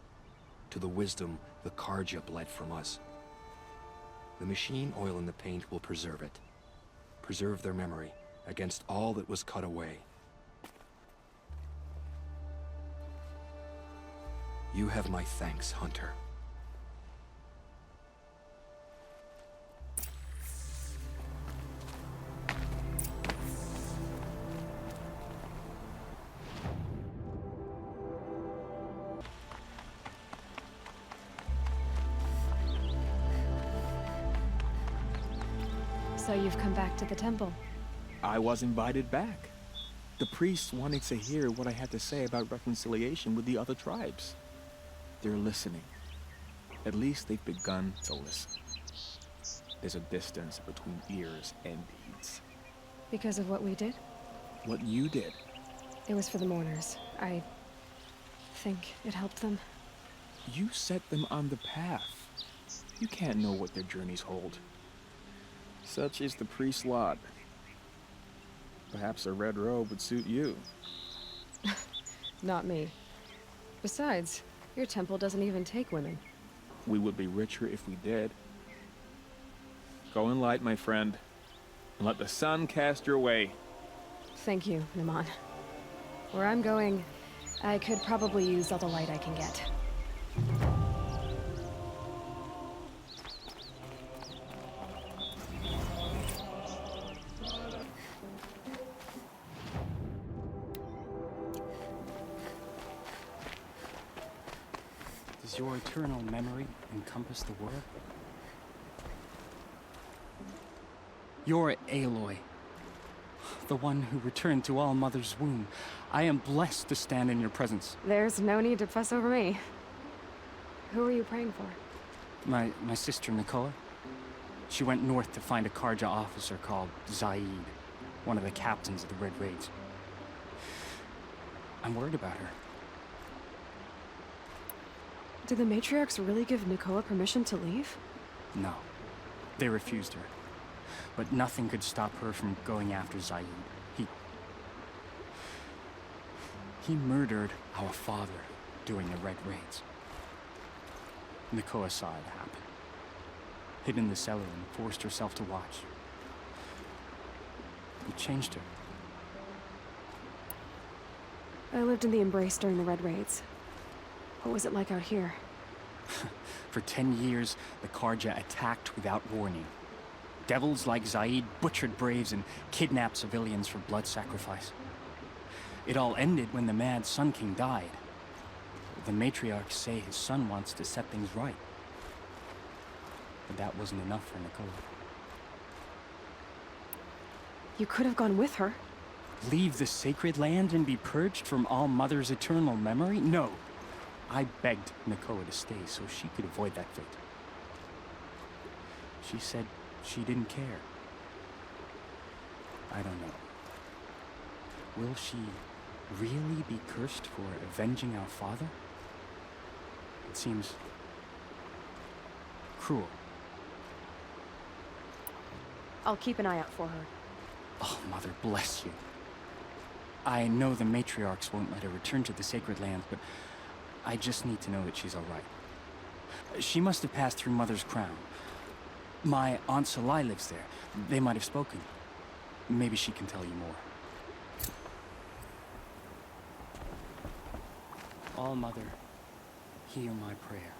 to the wisdom the Karja bled from us. The machine oil in the paint will preserve it. Preserve their memory against all that was cut away. You have my thanks, Hunter. So you've come back to the temple. I was invited back. The priests wanted to hear what I had to say about reconciliation with the other tribes. They're listening. At least they've begun to listen. There's a distance between ears and deeds. Because of what we did? What you did. It was for the mourners. I think it helped them. You set them on the path. You can't know what their journeys hold. Such is the priest's lot. Perhaps a red robe would suit you. Not me. Besides, your temple doesn't even take women. We would be richer if we did. Go in light, my friend, and let the sun cast your way. Thank you, Naman. Where I'm going, I could probably use all the light I can get. Does your eternal memory encompass the world? You're Aloy, the one who returned to All Mother's womb. I am blessed to stand in your presence. There's no need to fuss over me. Who are you praying for? My sister, Nakoa. She went north to find a Karja officer called Zaid, one of the captains of the Red Raids. I'm worried about her. Did the matriarchs really give Nakoa permission to leave? No. They refused her. But nothing could stop her from going after Zaid. He murdered our father during the Red Raids. Nakoa saw it happen. Hid in the cellar and forced herself to watch. It changed her. I lived in the Embrace during the Red Raids. What was it like out here? For 10 years, the Karja attacked without warning. Devils like Zaid butchered braves and kidnapped civilians for blood sacrifice. It all ended when the mad Sun King died. The matriarchs say his son wants to set things right. But that wasn't enough for Nakoa. You could have gone with her. Leave the sacred land and be purged from All Mother's eternal memory? No. I begged Nakoa to stay so she could avoid that fate. She said she didn't care. I don't know. Will she really be cursed for avenging our father? It seems cruel. I'll keep an eye out for her. Oh, Mother bless you. I know the matriarchs won't let her return to the sacred lands, but I just need to know that she's all right. She must have passed through Mother's Crown. My Aunt Salai lives there. They might have spoken. Maybe she can tell you more. All-Mother, hear my prayer.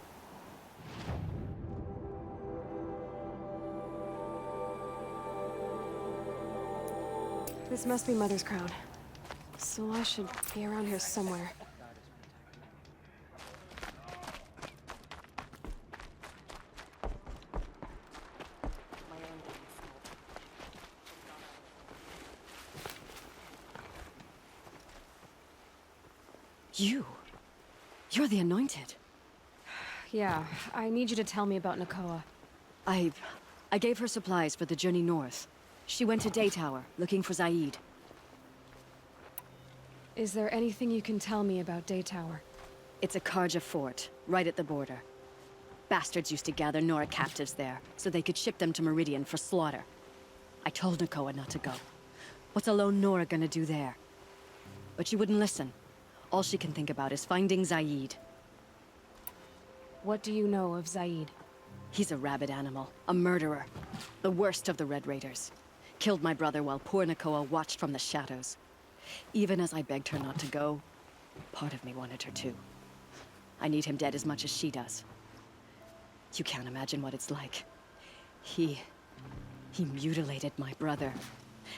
This must be Mother's Crown. Salai should be around here somewhere. You're the Anointed. Yeah, I need you to tell me about Nakoa. I gave her supplies for the journey north. She went to Daytower, looking for Zaid. Is there anything you can tell me about Daytower? It's a Karja fort, right at the border. Bastards used to gather Nora captives there, so they could ship them to Meridian for slaughter. I told Nakoa not to go. What's a lone Nora gonna do there? But she wouldn't listen. All she can think about is finding Zaid. What do you know of Zaid? He's a rabid animal, a murderer. The worst of the Red Raiders. Killed my brother while poor Nakoa watched from the shadows. Even as I begged her not to go, part of me wanted her to. I need him dead as much as she does. You can't imagine what it's like. He mutilated my brother.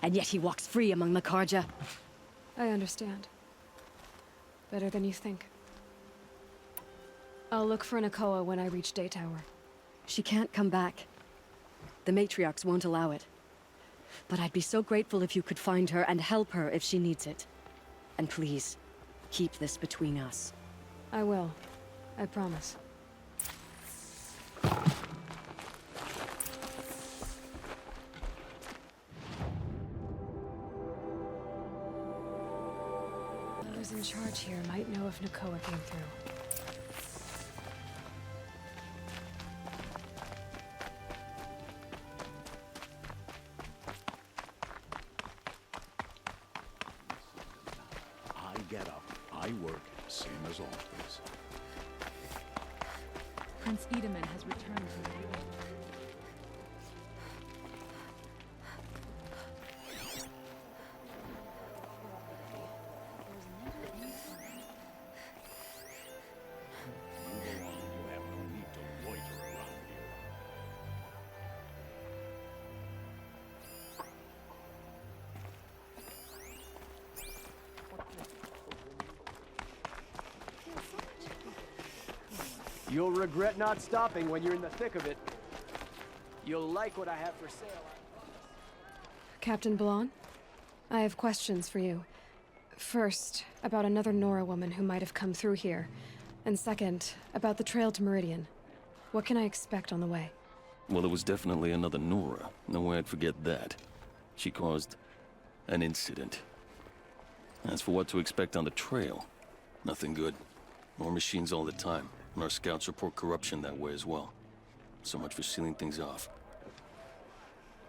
And yet he walks free among the Karja. I understand. Better than you think. I'll look for Nakoa when I reach Daytower. She can't come back. The matriarchs won't allow it. But I'd be so grateful if you could find her and help her if she needs it. And please, keep this between us. I will. I promise. Those in charge here might know if Nakoa came through. I get up, I work, same as always. Prince Edaman has returned from the You'll regret not stopping when you're in the thick of it. You'll like what I have for sale. Captain Blanc, I have questions for you. First, about another Nora woman who might have come through here. And second, about the trail to Meridian. What can I expect on the way? Well, it was definitely another Nora. No way I'd forget that. She caused an incident. As for what to expect on the trail, nothing good. More machines all the time. And our scouts report corruption that way as well. So much for sealing things off.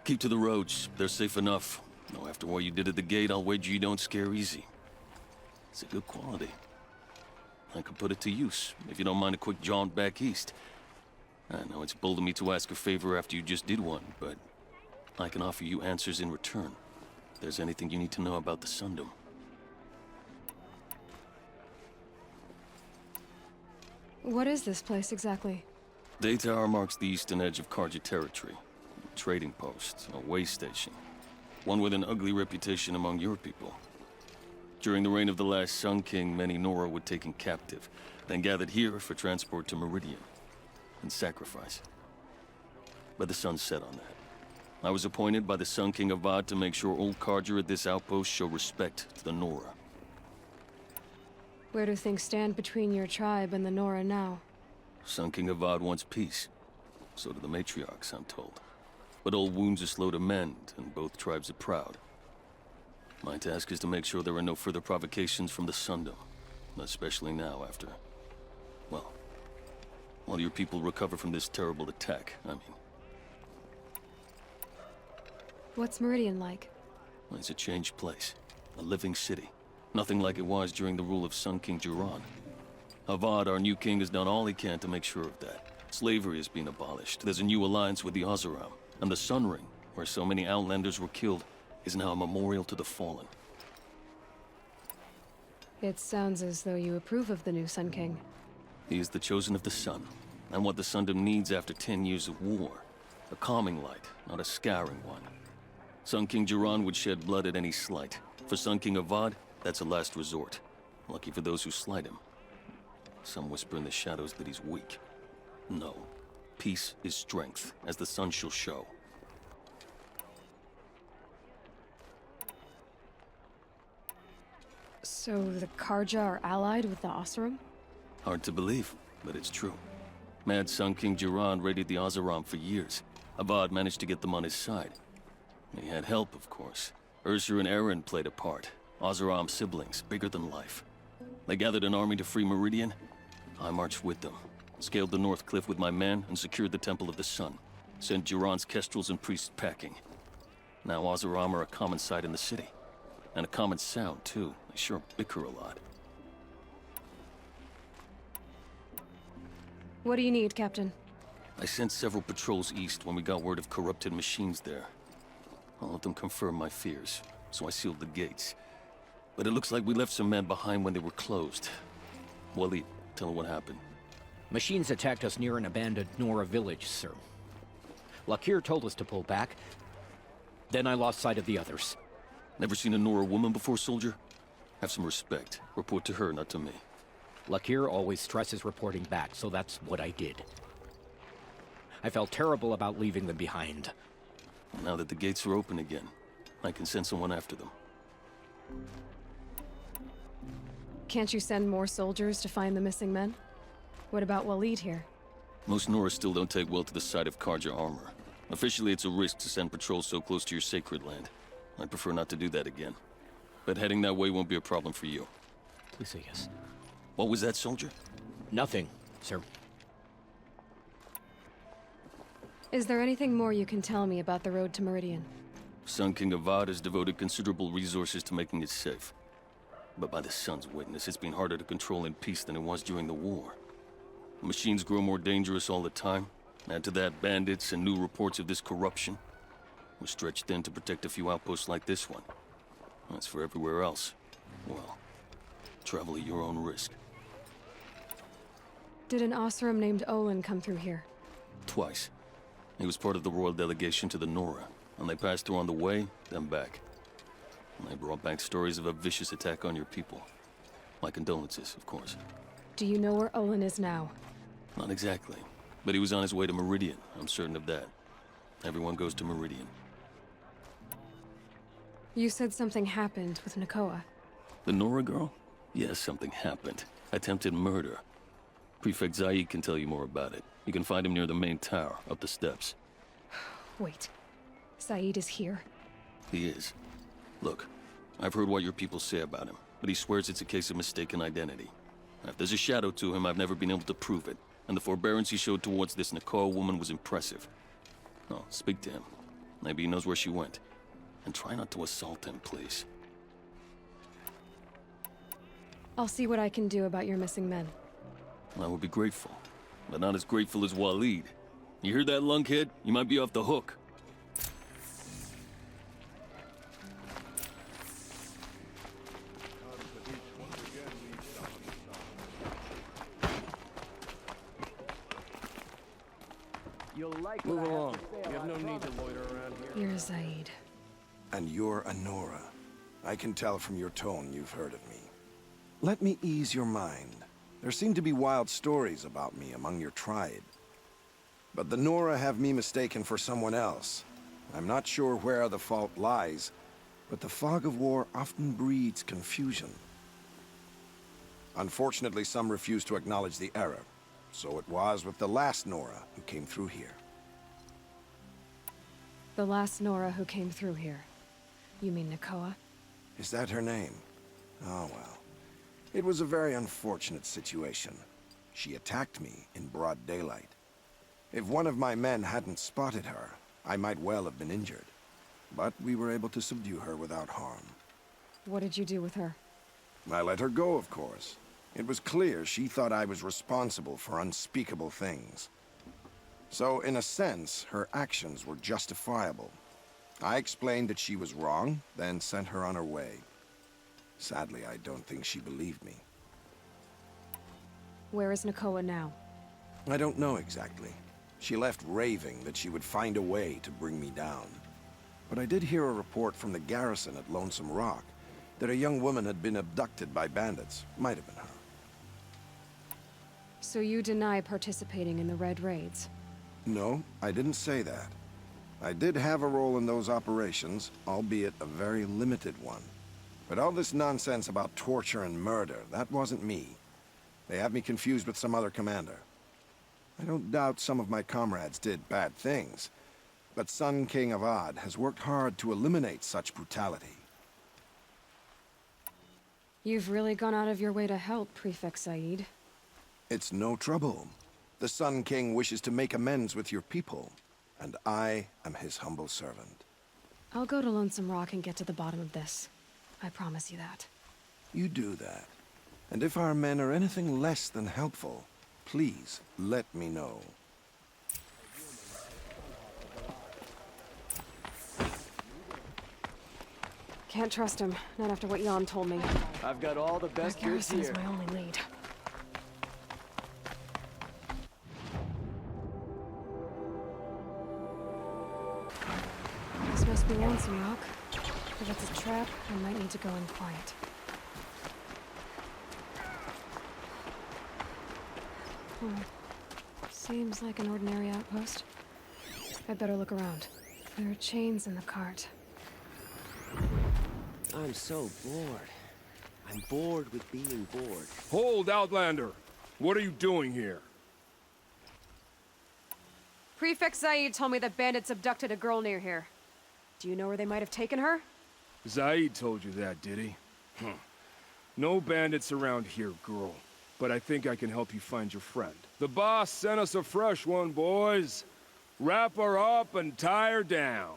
Keep to the roads. They're safe enough. Though after what you did at the gate, I'll wager you don't scare easy. It's a good quality. I could put it to use, if you don't mind a quick jaunt back east. I know it's bold of me to ask a favor after you just did one, but I can offer you answers in return. If there's anything you need to know about the Sundom. What is this place exactly? Daytower marks the eastern edge of Karja territory. A trading post, a way station. One with an ugly reputation among your people. During the reign of the last Sun King, many Nora were taken captive, then gathered here for transport to Meridian, and sacrifice. But the sun set on that. I was appointed by the Sun King Avad to make sure old Karja at this outpost show respect to the Nora. Where do things stand between your tribe and the Nora now? Sun King Avad wants peace. So do the matriarchs, I'm told. But old wounds are slow to mend, and both tribes are proud. My task is to make sure there are no further provocations from the Sundom. Especially now after... well, while your people recover from this terrible attack, I mean. What's Meridian like? It's a changed place. A living city. Nothing like it was during the rule of Sun King Jiran. Avad, our new king, has done all he can to make sure of that. Slavery is being abolished. There's a new alliance with the Oseram. And the Sun Ring, where so many Outlanders were killed, is now a memorial to the fallen. It sounds as though you approve of the new Sun King. He is the chosen of the sun, and what the Sundom needs after 10 years of war. A calming light, not a scouring one. Sun King Jiran would shed blood at any slight. For Sun King Avad, that's a last resort. Lucky for those who slight him. Some whisper in the shadows that he's weak. No. Peace is strength, as the sun shall show. So the Karja are allied with the Oseram? Hard to believe, but it's true. Mad Sun King Jiran raided the Oseram for years. Avad managed to get them on his side. He had help, of course. Ursur and Eren played a part. Oseram siblings, bigger than life. They gathered an army to free Meridian. I marched with them. Scaled the North Cliff with my men and secured the Temple of the Sun. Sent Jiran's kestrels and priests packing. Now Oseram are a common sight in the city. And a common sound, too. They sure bicker a lot. What do you need, Captain? I sent several patrols east when we got word of corrupted machines there. All of them confirmed my fears, so I sealed the gates. But it looks like we left some men behind when they were closed. Waleed, tell her what happened. Machines attacked us near an abandoned Nora village, sir. Lakir told us to pull back. Then I lost sight of the others. Never seen a Nora woman before, soldier? Have some respect. Report to her, not to me. Lakir always stresses reporting back, so that's what I did. I felt terrible about leaving them behind. Now that the gates are open again, I can send someone after them. Can't you send more soldiers to find the missing men? What about Waleed here? Most Nora still don't take well to the sight of Karja armor. Officially, it's a risk to send patrols so close to your sacred land. I'd prefer not to do that again. But heading that way won't be a problem for you. Please say yes. What was that, soldier? Nothing, sir. Is there anything more you can tell me about the road to Meridian? Sun King Avad has devoted considerable resources to making it safe. But by the sun's witness, it's been harder to control in peace than it was during the war. Machines grow more dangerous all the time. Add to that bandits and new reports of this corruption. We're stretched thin to protect a few outposts like this one. As for everywhere else, well, travel at your own risk. Did an Oseram named Olin come through here? Twice. He was part of the royal delegation to the Nora, and they passed through on the way, then back. And they brought back stories of a vicious attack on your people. My condolences, of course. Do you know where Olin is now? Not exactly, but he was on his way to Meridian, I'm certain of that. Everyone goes to Meridian. You said something happened with Nakoa. The Nora girl? Yes, something happened. Attempted murder. Prefect Zaid can tell you more about it. You can find him near the main tower, up the steps. Wait. Saeed is here? He is. Look, I've heard what your people say about him, but he swears it's a case of mistaken identity. If there's a shadow to him, I've never been able to prove it, and the forbearance he showed towards this Nakoa woman was impressive. Oh, speak to him. Maybe he knows where she went. And try not to assault him, please. I'll see what I can do about your missing men. I would be grateful, but not as grateful as Waleed. You hear that, lunkhead? You might be off the hook. Move along. You have no need to loiter around here. You're Zaid. And you're a Nora. I can tell from your tone you've heard of me. Let me ease your mind. There seem to be wild stories about me among your tribe. But the Nora have me mistaken for someone else. I'm not sure where the fault lies, but the fog of war often breeds confusion. Unfortunately, some refuse to acknowledge the error. So it was with the last Nora who came through here. The last Nora who came through here. You mean Nakoa? Is that her name? Oh well. It was a very unfortunate situation. She attacked me in broad daylight. If one of my men hadn't spotted her, I might well have been injured. But we were able to subdue her without harm. What did you do with her? I let her go, of course. It was clear she thought I was responsible for unspeakable things. So, in a sense, her actions were justifiable. I explained that she was wrong, then sent her on her way. Sadly, I don't think she believed me. Where is Nakoa now? I don't know exactly. She left raving that she would find a way to bring me down. But I did hear a report from the garrison at Lonesome Rock that a young woman had been abducted by bandits. Might have been her. So you deny participating in the Red Raids? No, I didn't say that. I did have a role in those operations, albeit a very limited one. But all this nonsense about torture and murder, that wasn't me. They have me confused with some other commander. I don't doubt some of my comrades did bad things, but Sun King Avad has worked hard to eliminate such brutality. You've really gone out of your way to help, Prefect Said. It's no trouble. The Sun King wishes to make amends with your people, and I am his humble servant. I'll go to Lonesome Rock and get to the bottom of this. I promise you that. You do that. And if our men are anything less than helpful, please let me know. Can't trust him, not after what Jan told me. I've got all the best goods Garrison is here. my only lead. This must be Lonesome Rock. If it's a trap, I might need to go in quiet. Seems like an ordinary outpost. I'd better look around. There are chains in the cart. I'm so bored. I'm bored with being bored. Hold, Outlander! What are you doing here? Prefect Said told me that bandits abducted a girl near here. Do you know where they might have taken her? Zaid told you that, did he? No bandits around here, girl. But I think I can help you find your friend. The boss sent us a fresh one, boys. Wrap her up and tie her down.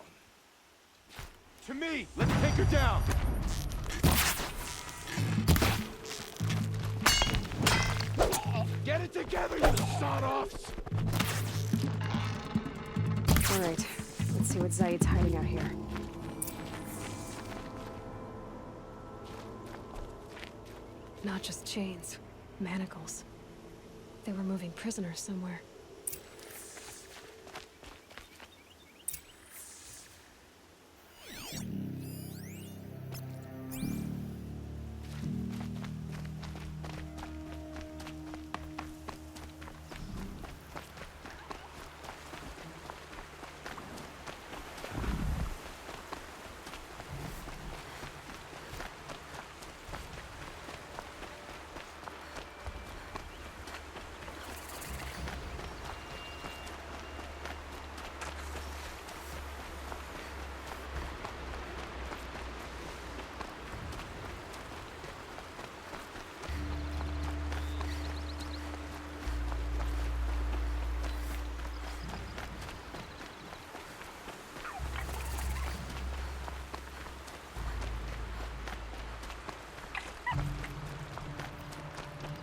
To me! Let's take her down! Get it together, you sawed-offs! Alright, let's see what Zaid's hiding out here. Not just chains, manacles. They were moving prisoners somewhere.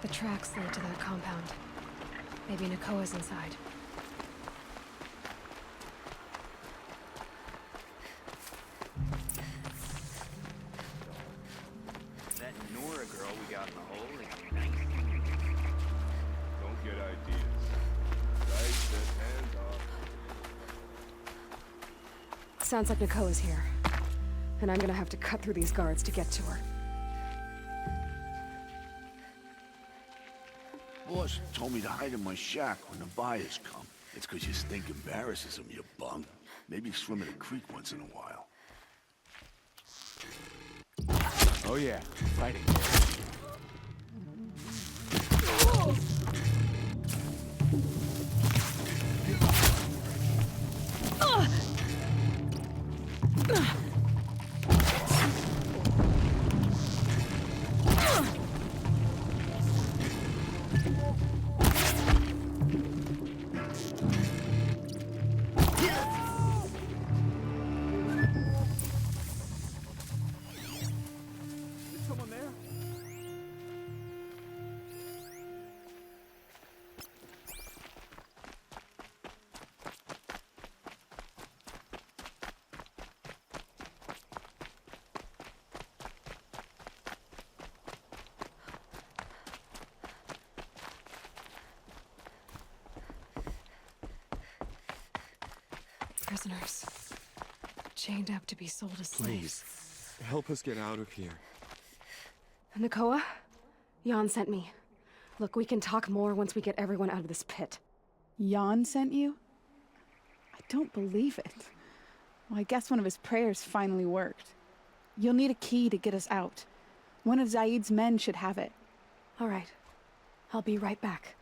The tracks lead to that compound. Maybe Nakoa's inside. That Nora girl we got in the hole is nice. Don't get ideas. Zaid said hands off. Sounds like Nakoa's here. And I'm gonna have to cut through these guards to get to her. Boss told me to hide in my shack when the buyers come. It's 'cause your stink embarrasses them, you bum. Maybe swim in a creek once in a while. Oh yeah, fighting. Prisoners. Chained up to be sold as slaves. Please, help us get out of here. Nakoa? Jan sent me. Look, we can talk more once we get everyone out of this pit. Jan sent you? I don't believe it. Well, I guess one of his prayers finally worked. You'll need a key to get us out. One of Zaid's men should have it. All right. I'll be right back.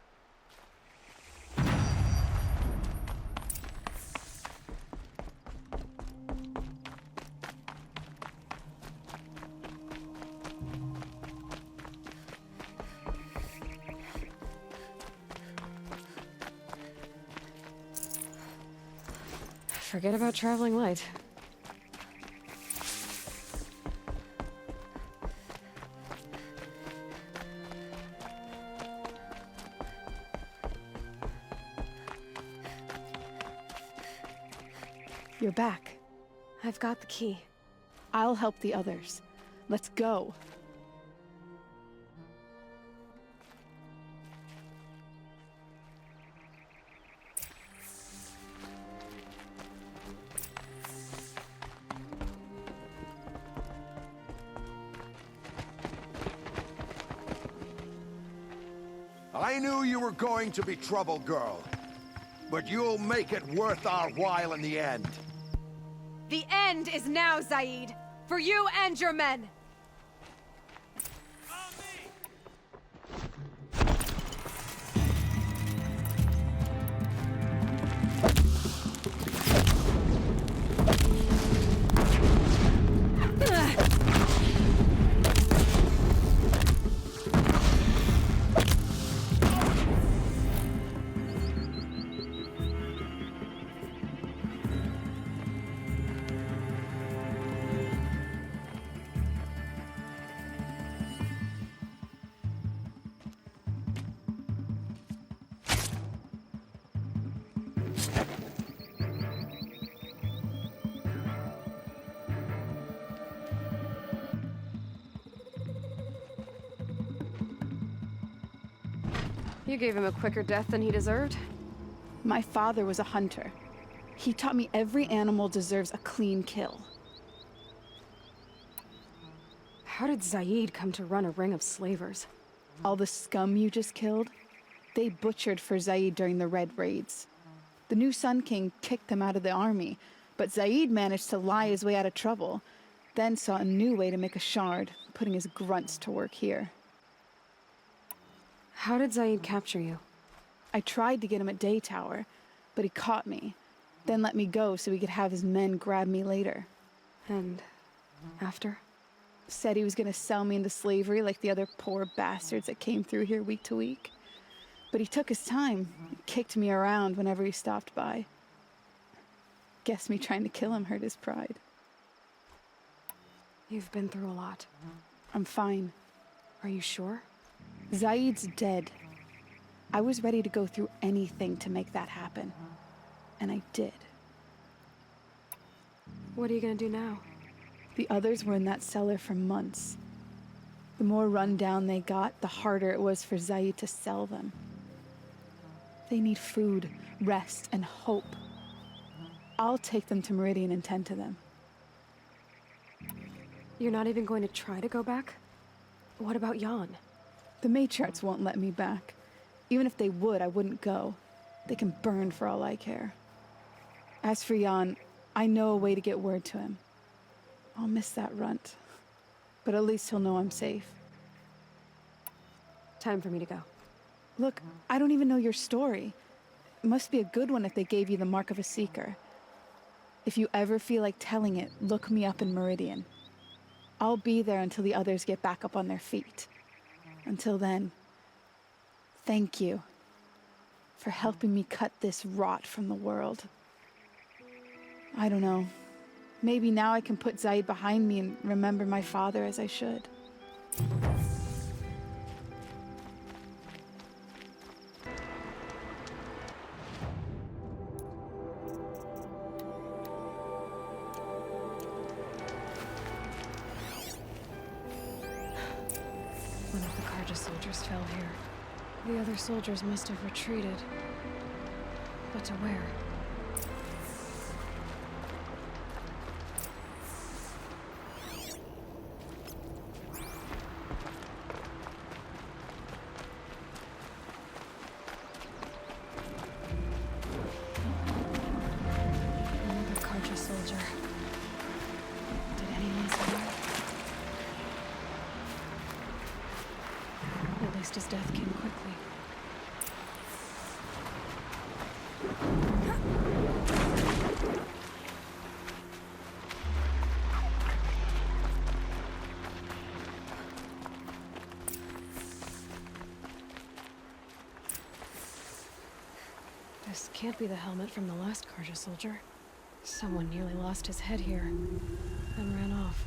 Forget about traveling light. You're back. I've got the key. I'll help the others. Let's go. I knew you were going to be trouble, girl. But you'll make it worth our while in the end. The end is now, Zaid! For you and your men! You gave him a quicker death than he deserved? My father was a hunter. He taught me every animal deserves a clean kill. How did Zaid come to run a ring of slavers? All the scum you just killed? They butchered for Zaid during the Red Raids. The new Sun King kicked them out of the army, but Zaid managed to lie his way out of trouble, then saw a new way to make a shard, putting his grunts to work here. How did Zaid capture you? I tried to get him at Day Tower, but he caught me, then let me go so he could have his men grab me later. And after? Said he was gonna sell me into slavery like the other poor bastards that came through here week to week. But he took his time, kicked me around whenever he stopped by. Guess me trying to kill him hurt his pride. You've been through a lot. I'm fine. Are you sure? Zaid's dead. I was ready to go through anything to make that happen. And I did. What are you gonna do now? The others were in that cellar for months. The more run down they got, the harder it was for Zaid to sell them. They need food, rest, and hope. I'll take them to Meridian and tend to them. You're not even going to try to go back? What about Jan? The matriarchs won't let me back. Even if they would, I wouldn't go. They can burn for all I care. As for Jan, I know a way to get word to him. I'll miss that runt. But at least he'll know I'm safe. Time for me to go. Look, I don't even know your story. It must be a good one if they gave you the mark of a seeker. If you ever feel like telling it, look me up in Meridian. I'll be there until the others get back up on their feet. Until then, thank you for helping me cut this rot from the world. I don't know. Maybe now I can put Zaid behind me and remember my father as I should. One of the Karja soldiers fell here. The other soldiers must have retreated. But to where? just as death came quickly. This can't be the helmet from the last Karja soldier. Someone nearly lost his head here, then ran off.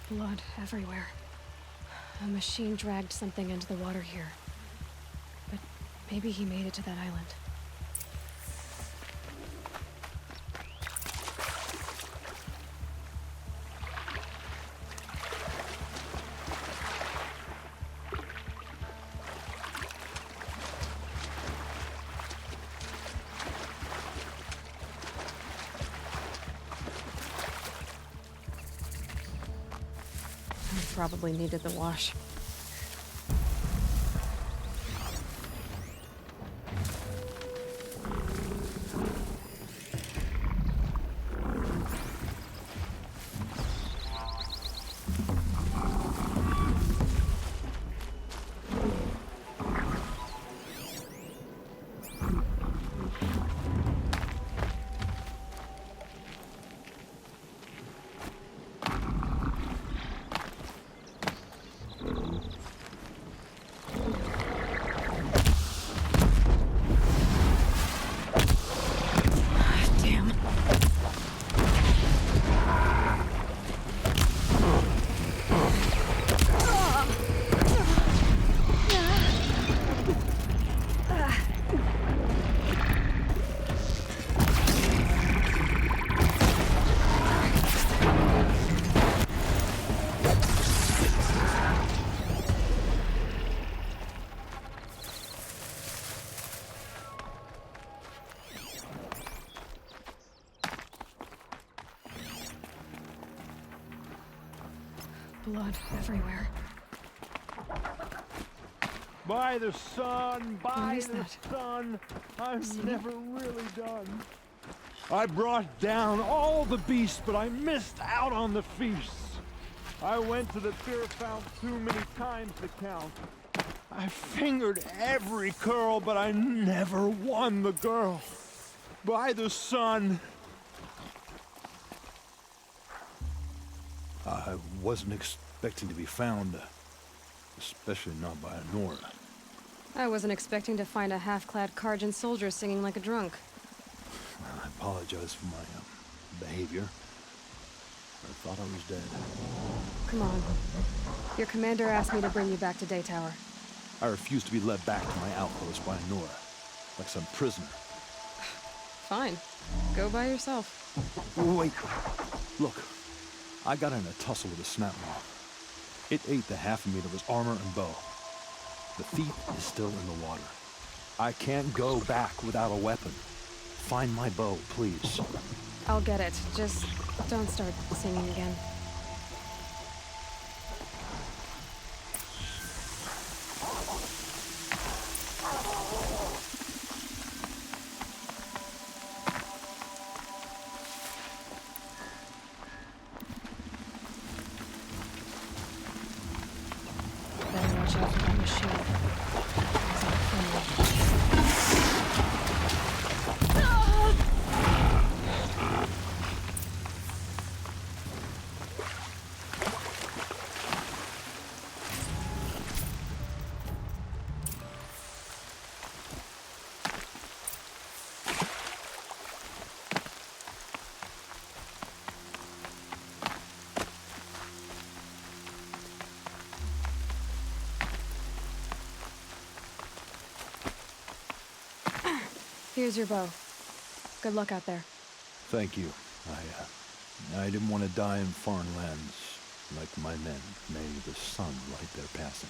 Blood everywhere. A machine dragged something into the water here. But maybe he made it to that island. Probably needed the wash. Blood everywhere. By the sun, by is the that? sun, I'm never really done. I brought down all the beasts, but I missed out on the feasts. I went to the fear fount too many times to count. I fingered every curl, but I never won the girl. By the sun. I wasn't expecting to be found, especially not by Nora. I wasn't expecting to find a half-clad Karjan soldier singing like a drunk. I apologize for my behavior. I thought I was dead. Come on. Your commander asked me to bring you back to Day Tower. I refused to be led back to my outpost by Nora, like some prisoner. Fine. Go by yourself. Wait. Look. I got in a tussle with a snapmaw. It ate the half of me that was armor and bow. The thief is still in the water. I can't go back without a weapon. Find my bow, please. I'll get it. Just don't start singing again. Better watch out for that machine. It's not friendly. Here's your bow. Good luck out there. Thank you. I didn't want to die in foreign lands like my men. May the sun light their passing.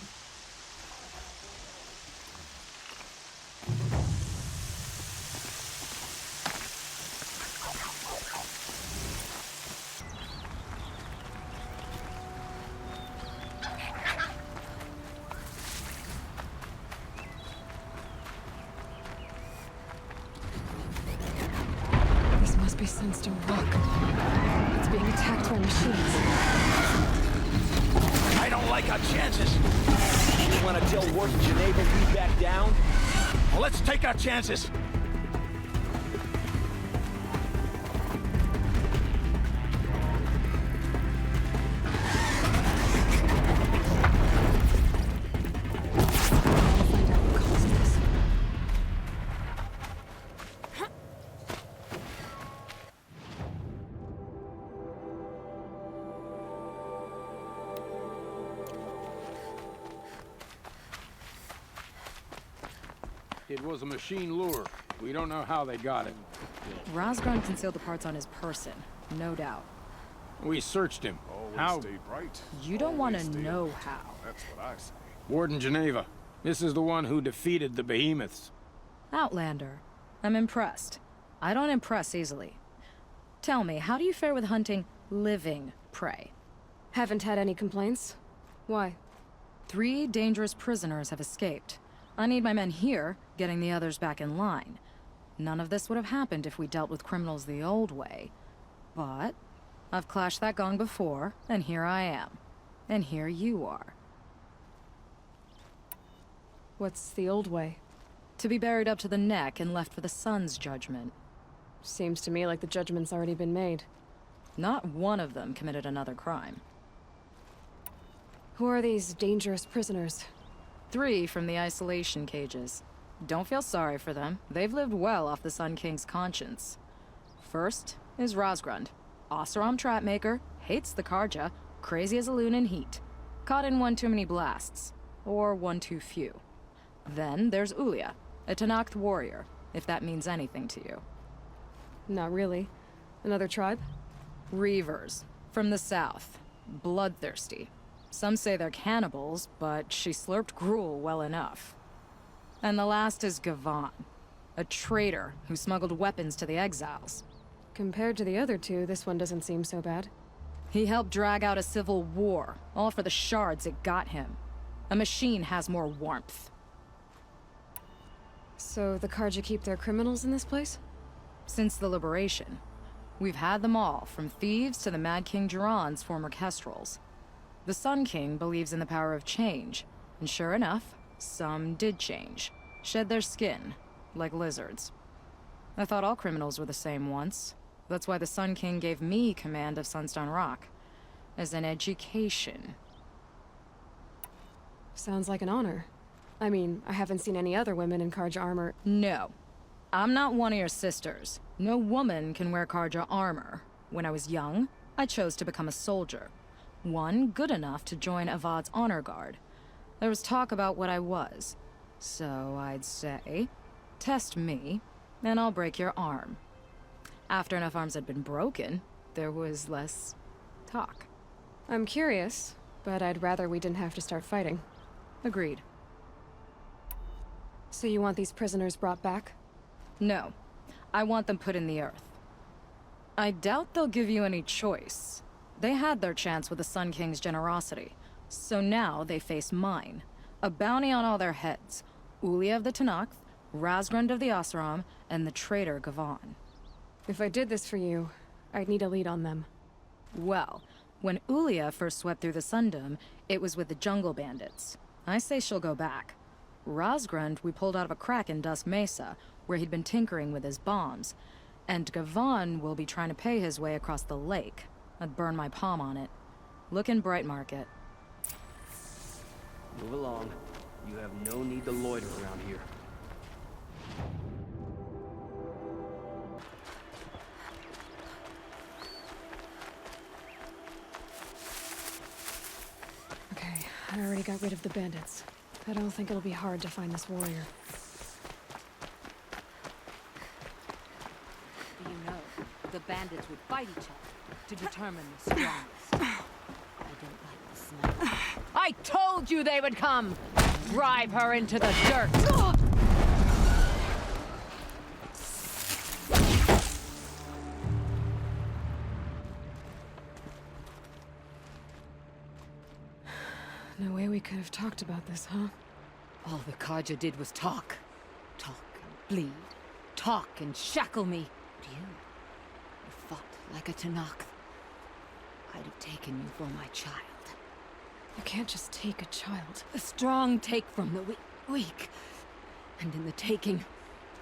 Sunstone Rock. It's being attacked by machines. I don't like our chances. You want to tell Warden Geneva we back down? Well, let's take our chances. It was a machine lure. We don't know how they got it. Razgran concealed the parts on his person, no doubt. We searched him. How? Stay bright. You don't want to know how. That's what I say. Warden Geneva. This is the one who defeated the behemoths. Outlander. I'm impressed. I don't impress easily. Tell me, how do you fare with hunting living prey? Haven't had any complaints. Why? 3 dangerous prisoners have escaped. I need my men here, getting the others back in line. None of this would have happened if we dealt with criminals the old way. But I've clashed that gong before, and here I am. And here you are. What's the old way? To be buried up to the neck and left for the sun's judgment. Seems to me like the judgment's already been made. Not one of them committed another crime. Who are these dangerous prisoners? 3 from the isolation cages. Don't feel sorry for them. They've lived well off the Sun King's conscience. First is Razgrund. Oseram trapmaker, hates the Karja, crazy as a loon in heat. Caught in one too many blasts. Or one too few. Then there's Ulia, a Tanakh warrior, if that means anything to you. Not really. Another tribe? Reavers, from the south. Bloodthirsty. Some say they're cannibals, but she slurped gruel well enough. And the last is Gavan, a traitor who smuggled weapons to the exiles. Compared to the other 2, this one doesn't seem so bad. He helped drag out a civil war, all for the shards it got him. A machine has more warmth. So the Karja keep their criminals in this place? Since the liberation. We've had them all, from thieves to the Mad King Jiran's former kestrels. The Sun King believes in the power of change, and sure enough, some did change. Shed their skin, like lizards. I thought all criminals were the same once. That's why the Sun King gave me command of Sunstone Rock. As an education. Sounds like an honor. I mean, I haven't seen any other women in Karja armor. No. I'm not one of your sisters. No woman can wear Karja armor. When I was young, I chose to become a soldier. One good enough to join Avad's honor guard. There was talk about what I was. So I'd say, test me, and I'll break your arm. After enough arms had been broken, there was less talk. I'm curious, but I'd rather we didn't have to start fighting. Agreed. So you want these prisoners brought back? No. I want them put in the earth. I doubt they'll give you any choice. They had their chance with the Sun King's generosity, so now they face mine. A bounty on all their heads. Ulia of the Tanakh, Razgrund of the Oseram, and the traitor Gavan. If I did this for you, I'd need a lead on them. Well, when Ulia first swept through the Sundom, it was with the jungle bandits. I say she'll go back. Razgrund we pulled out of a crack in Dust Mesa, where he'd been tinkering with his bombs. And Gavan will be trying to pay his way across the lake. I'd burn my palm on it. Look in Bright Market. Move along. You have no need to loiter around here. Okay, I already got rid of the bandits. I don't think it'll be hard to find this warrior. You know, the bandits would fight each other to determine the strongest. I don't like the smell. I told you they would come! Drive her into the dirt! No way we could have talked about this, huh? All the Karja did was talk. Talk and bleed. Talk and shackle me. But fought like a Tanakh, I'd have taken you for my child. You can't just take a child. The strong take from the weak. And in the taking,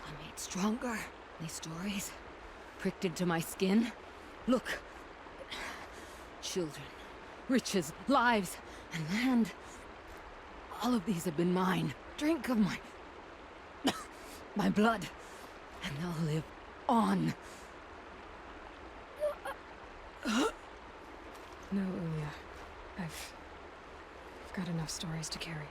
I'm made stronger. These stories, pricked into my skin. Look. Children, riches, lives, and land. All of these have been mine. Drink of my... my blood. And they'll live on. No, Uya. I've got enough stories to carry.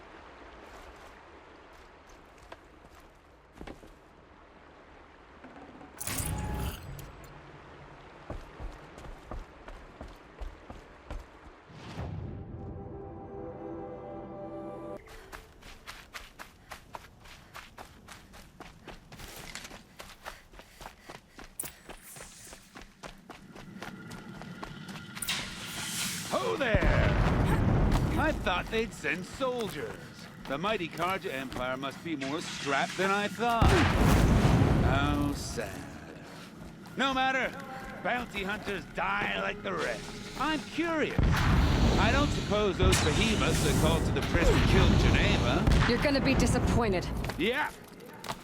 Ho there! I thought they'd send soldiers. The mighty Karja Empire must be more strapped than I thought. How sad. No matter. Bounty hunters die like the rest. I'm curious. I don't suppose those behemoths that called to the prison killed Geneva. You're gonna be disappointed. Yeah.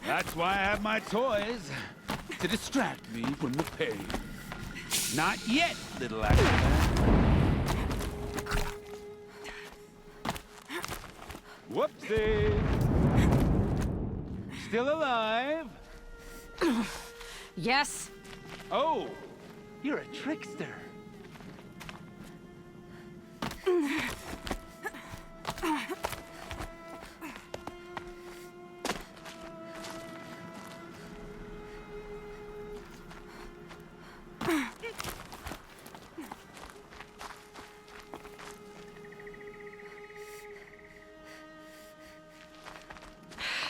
That's why I have my toys. To distract me from the pain. Not yet, little acrobat. Whoopsie! Still alive? Yes. Oh, you're a trickster.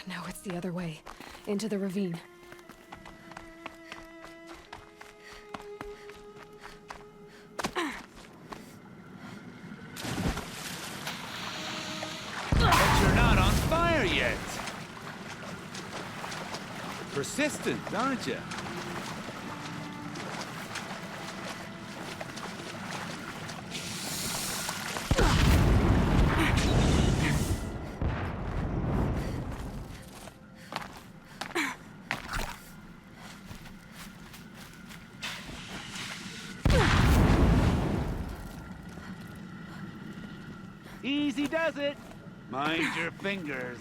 No, it's the other way. Into the ravine. But you're not on fire yet. Persistent, aren't you? Easy does it. Mind your fingers.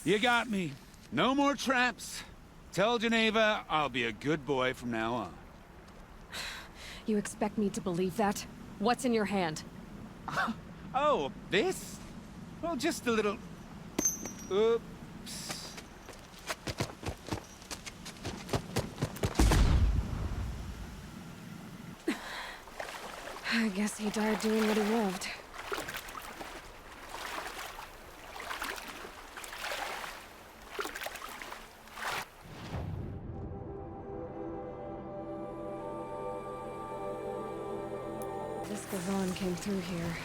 You got me. No more traps. Tell Geneva I'll be a good boy from now on. You expect me to believe that? What's in your hand? Oh, this? Well, just a little... Oops. I guess he died doing what he loved. This Gavon came through here.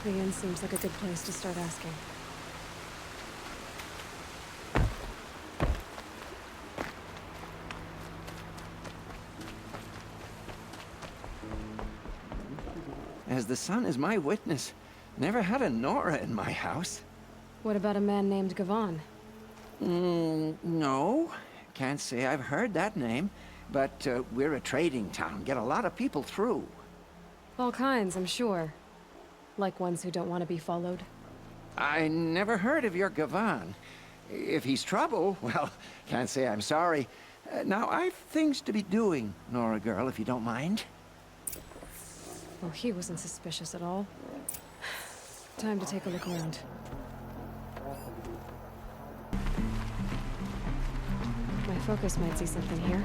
The inn seems like a good place to start asking. As the sun is my witness, never had a Nora in my house. What about a man named Gavon? No. Can't say I've heard that name. But we're a trading town. Get a lot of people through. All kinds, I'm sure. Like ones who don't want to be followed. I never heard of your Gavon. If he's trouble, well, can't say I'm sorry. Now, I've things to be doing, Nora girl, if you don't mind. Well, he wasn't suspicious at all. Time to take a look around. My focus might see something here.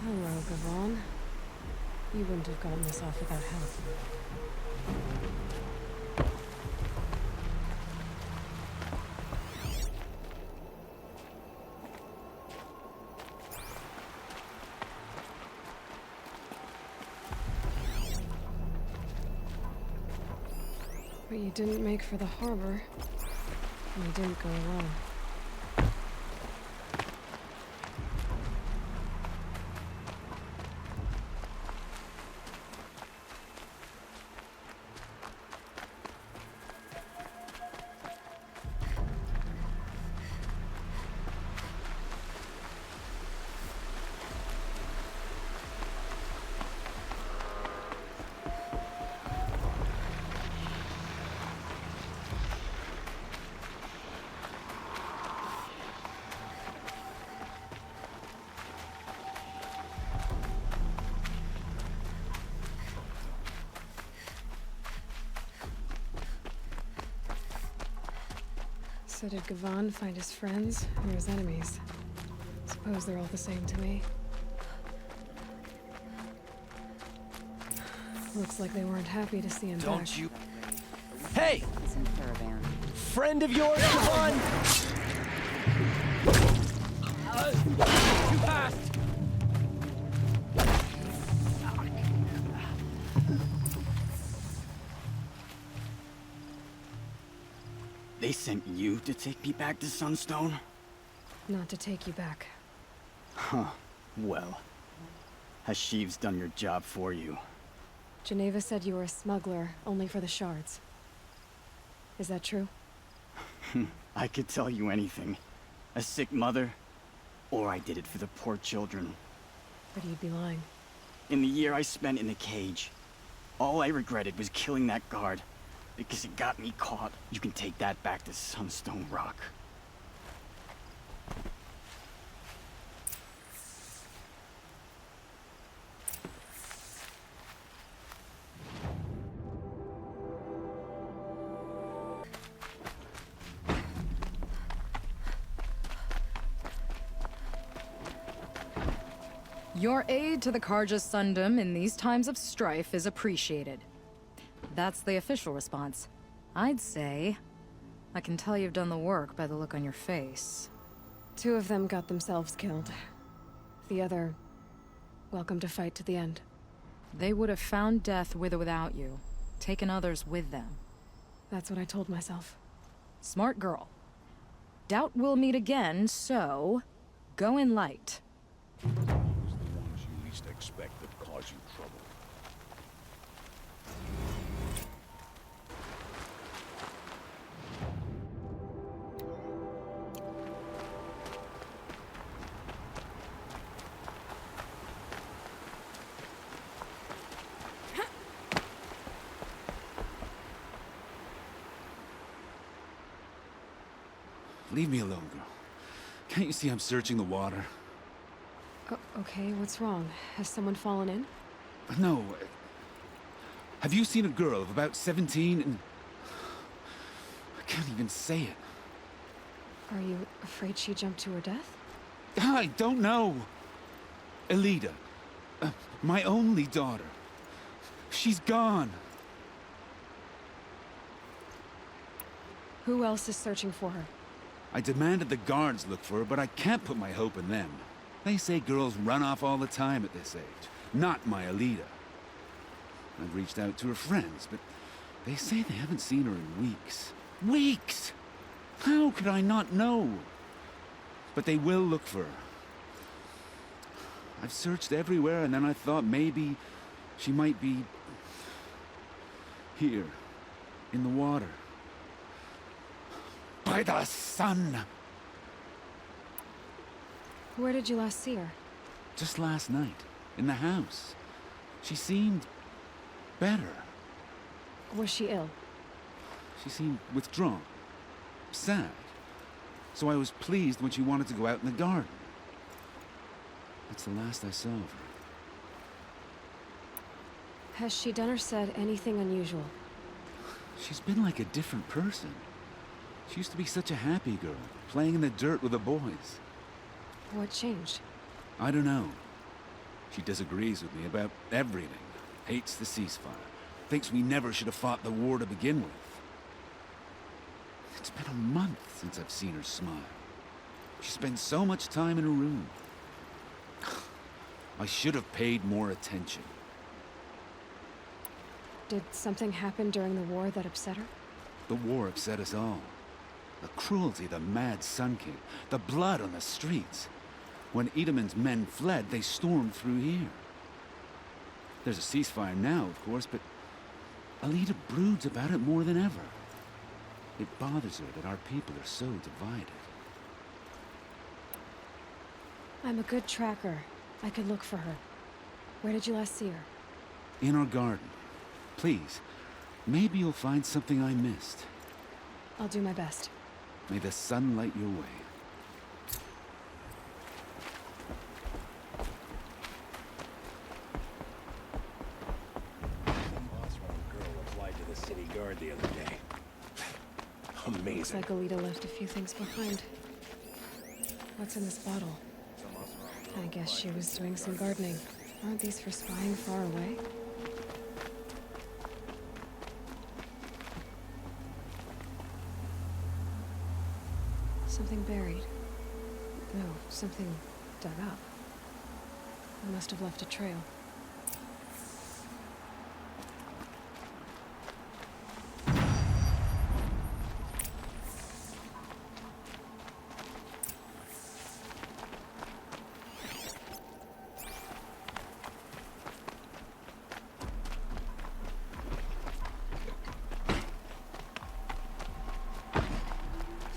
Hello, Gavon. You wouldn't have gotten this off without help. But you didn't make for the harbor, and you didn't go alone. So did Gavon find his friends or his enemies? Suppose they're all the same to me. Looks like they weren't happy to see him back. Don't you... Hey! It's in caravan. Friend of yours, Gavon! Too fast! They sent you to take me back to Sunstone? Not to take you back. Huh. Well, Hashiv's done your job for you. Geneva said you were a smuggler, only for the shards. Is that true? I could tell you anything. A sick mother, or I did it for the poor children. But you'd be lying. In the year I spent in the cage, all I regretted was killing that guard. Because it got me caught. You can take that back to Sunstone Rock. Your aid to the Karja Sundom in these times of strife is appreciated. That's the official response. I'd say... I can tell you've done the work by the look on your face. 2 of them got themselves killed. The other... welcome to fight to the end. They would have found death with or without you. Taken others with them. That's what I told myself. Smart girl. Doubt we'll meet again, so... go in light. The ones you least expect that cause you trouble. Leave me alone, girl. Can't you see I'm searching the water? Okay, what's wrong? Has someone fallen in? No. Have you seen a girl of about 17 and... I can't even say it. Are you afraid she jumped to her death? I don't know. Elida. My only daughter. She's gone. Who else is searching for her? I demanded the guards look for her, but I can't put my hope in them. They say girls run off all the time at this age. Not my Elida. I've reached out to her friends, but they say they haven't seen her in weeks. Weeks! How could I not know? But they will look for her. I've searched everywhere, and then I thought maybe she might be... here, in the water. By the sun! Where did you last see her? Just last night, in the house. She seemed... better. Was she ill? She seemed withdrawn, sad. So I was pleased when she wanted to go out in the garden. That's the last I saw of her. Has she done or said anything unusual? She's been like a different person. She used to be such a happy girl, playing in the dirt with the boys. What changed? I don't know. She disagrees with me about everything. Hates the ceasefire. Thinks we never should have fought the war to begin with. It's been a month since I've seen her smile. She spends so much time in her room. I should have paid more attention. Did something happen during the war that upset her? The war upset us all. The cruelty, the mad Sun King, the blood on the streets. When Edelman's men fled, they stormed through here. There's a ceasefire now, of course, but Alita broods about it more than ever. It bothers her that our people are so divided. I'm a good tracker. I could look for her. Where did you last see her? In our garden. Please, maybe you'll find something I missed. I'll do my best. May the sun light your way. City guard the other day. Amazing. Looks like Alita left a few things behind. What's in this bottle? I guess she was doing some gardening. Aren't these for spying far away? Something buried. No, something dug up. I must have left a trail.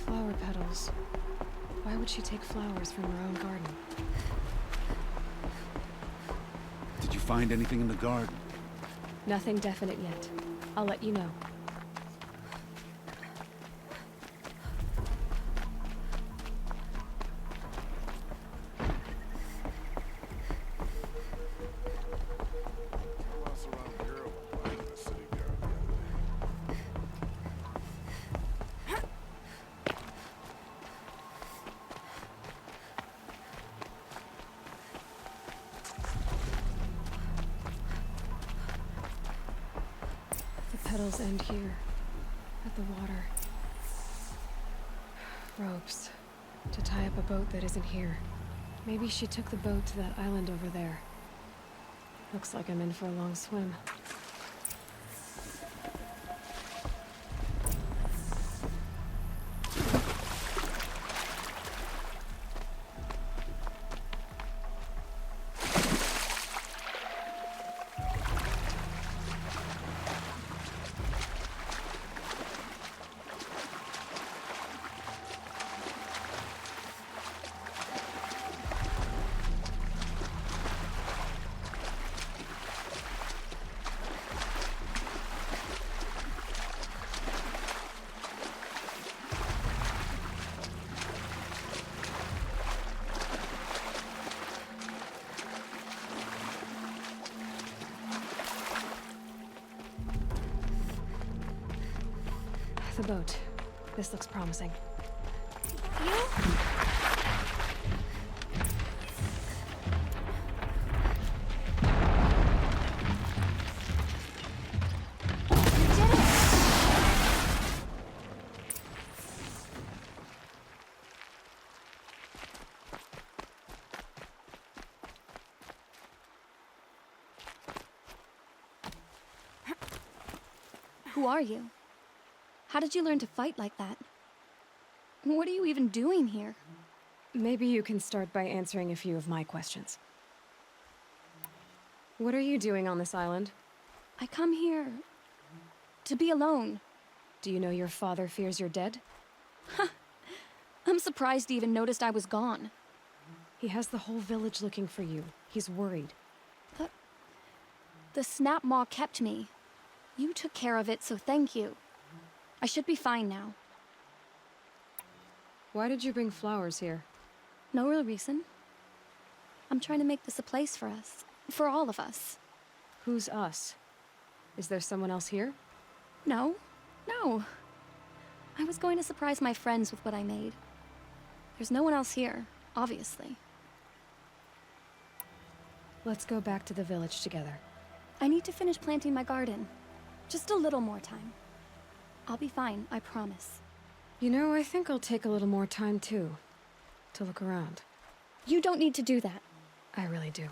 Flower petals. Why would she take flowers from her own garden? Did you find anything in the garden? Nothing definite yet. I'll let you know. Petals end here, at the water. Ropes, to tie up a boat that isn't here. Maybe she took the boat to that island over there. Looks like I'm in for a long swim. The boat. This looks promising. Who are you? How did you learn to fight like that? What are you even doing here? Maybe you can start by answering a few of my questions. What are you doing on this island? I come here to be alone. Do you know your father fears you're dead? I'm surprised he even noticed I was gone. He has the whole village looking for you. He's worried. The snap maw kept me. You took care of it, so thank you. I should be fine now. Why did you bring flowers here? No real reason. I'm trying to make this a place for us. For all of us. Who's us? Is there someone else here? No. No. I was going to surprise my friends with what I made. There's no one else here, obviously. Let's go back to the village together. I need to finish planting my garden. Just a little more time. I'll be fine, I promise. You know, I think I'll take a little more time too. To look around. You don't need to do that. I really do.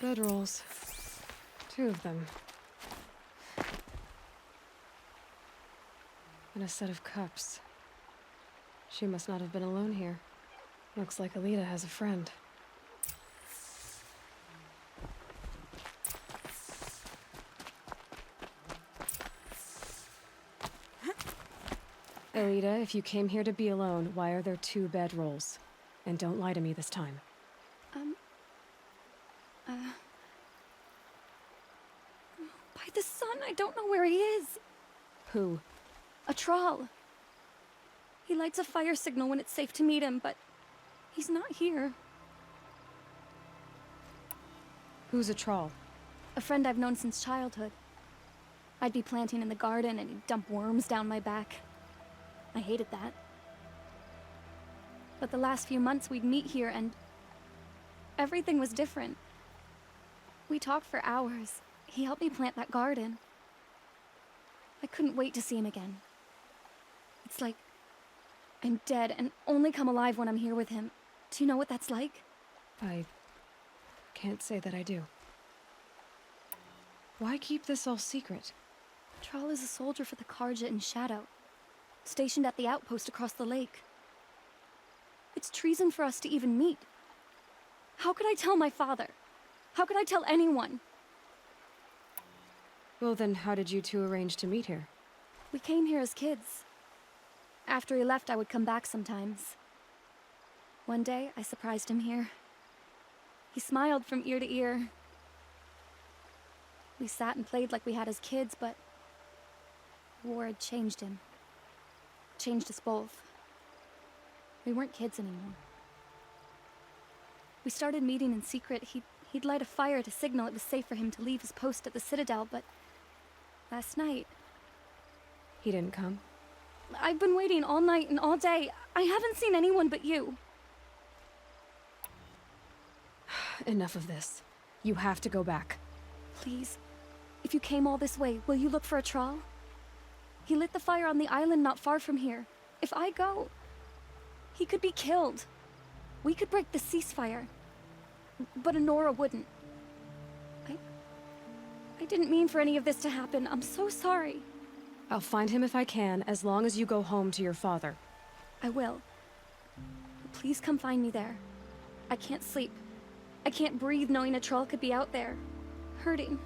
Bedrolls. 2 of them. And a set of cups. She must not have been alone here. Looks like Alita has a friend. Alita, if you came here to be alone, why are there 2 bedrolls? And don't lie to me this time. By the sun, I don't know where he is. Who? A troll. He lights a fire signal when it's safe to meet him, but he's not here. Who's a troll? A friend I've known since childhood. I'd be planting in the garden and he'd dump worms down my back. I hated that. But the last few months we'd meet here and everything was different. We talked for hours. He helped me plant that garden. I couldn't wait to see him again. It's like I'm dead and only come alive when I'm here with him. Do you know what that's like? I can't say that I do. Why keep this all secret? Thrall is a soldier for the Karja in Shadow, stationed at the outpost across the lake. It's treason for us to even meet. How could I tell my father? How could I tell anyone? Well then, how did you 2 arrange to meet here? We came here as kids. After he left, I would come back sometimes. One day, I surprised him here. He smiled from ear to ear. We sat and played like we had as kids, but war had changed him. Changed us both. We weren't kids anymore. We started meeting in secret. He'd light a fire to signal it was safe for him to leave his post at the Citadel, but last night... He didn't come? I've been waiting all night and all day. I haven't seen anyone but you. Enough of this. You have to go back. Please. If you came all this way, will you look for a Thrall? He lit the fire on the island not far from here. If I go, he could be killed. We could break the ceasefire. But Honora wouldn't. I didn't mean for any of this to happen. I'm so sorry. I'll find him if I can, as long as you go home to your father. I will. Please come find me there. I can't sleep. I can't breathe knowing a Thrall could be out there, hurting.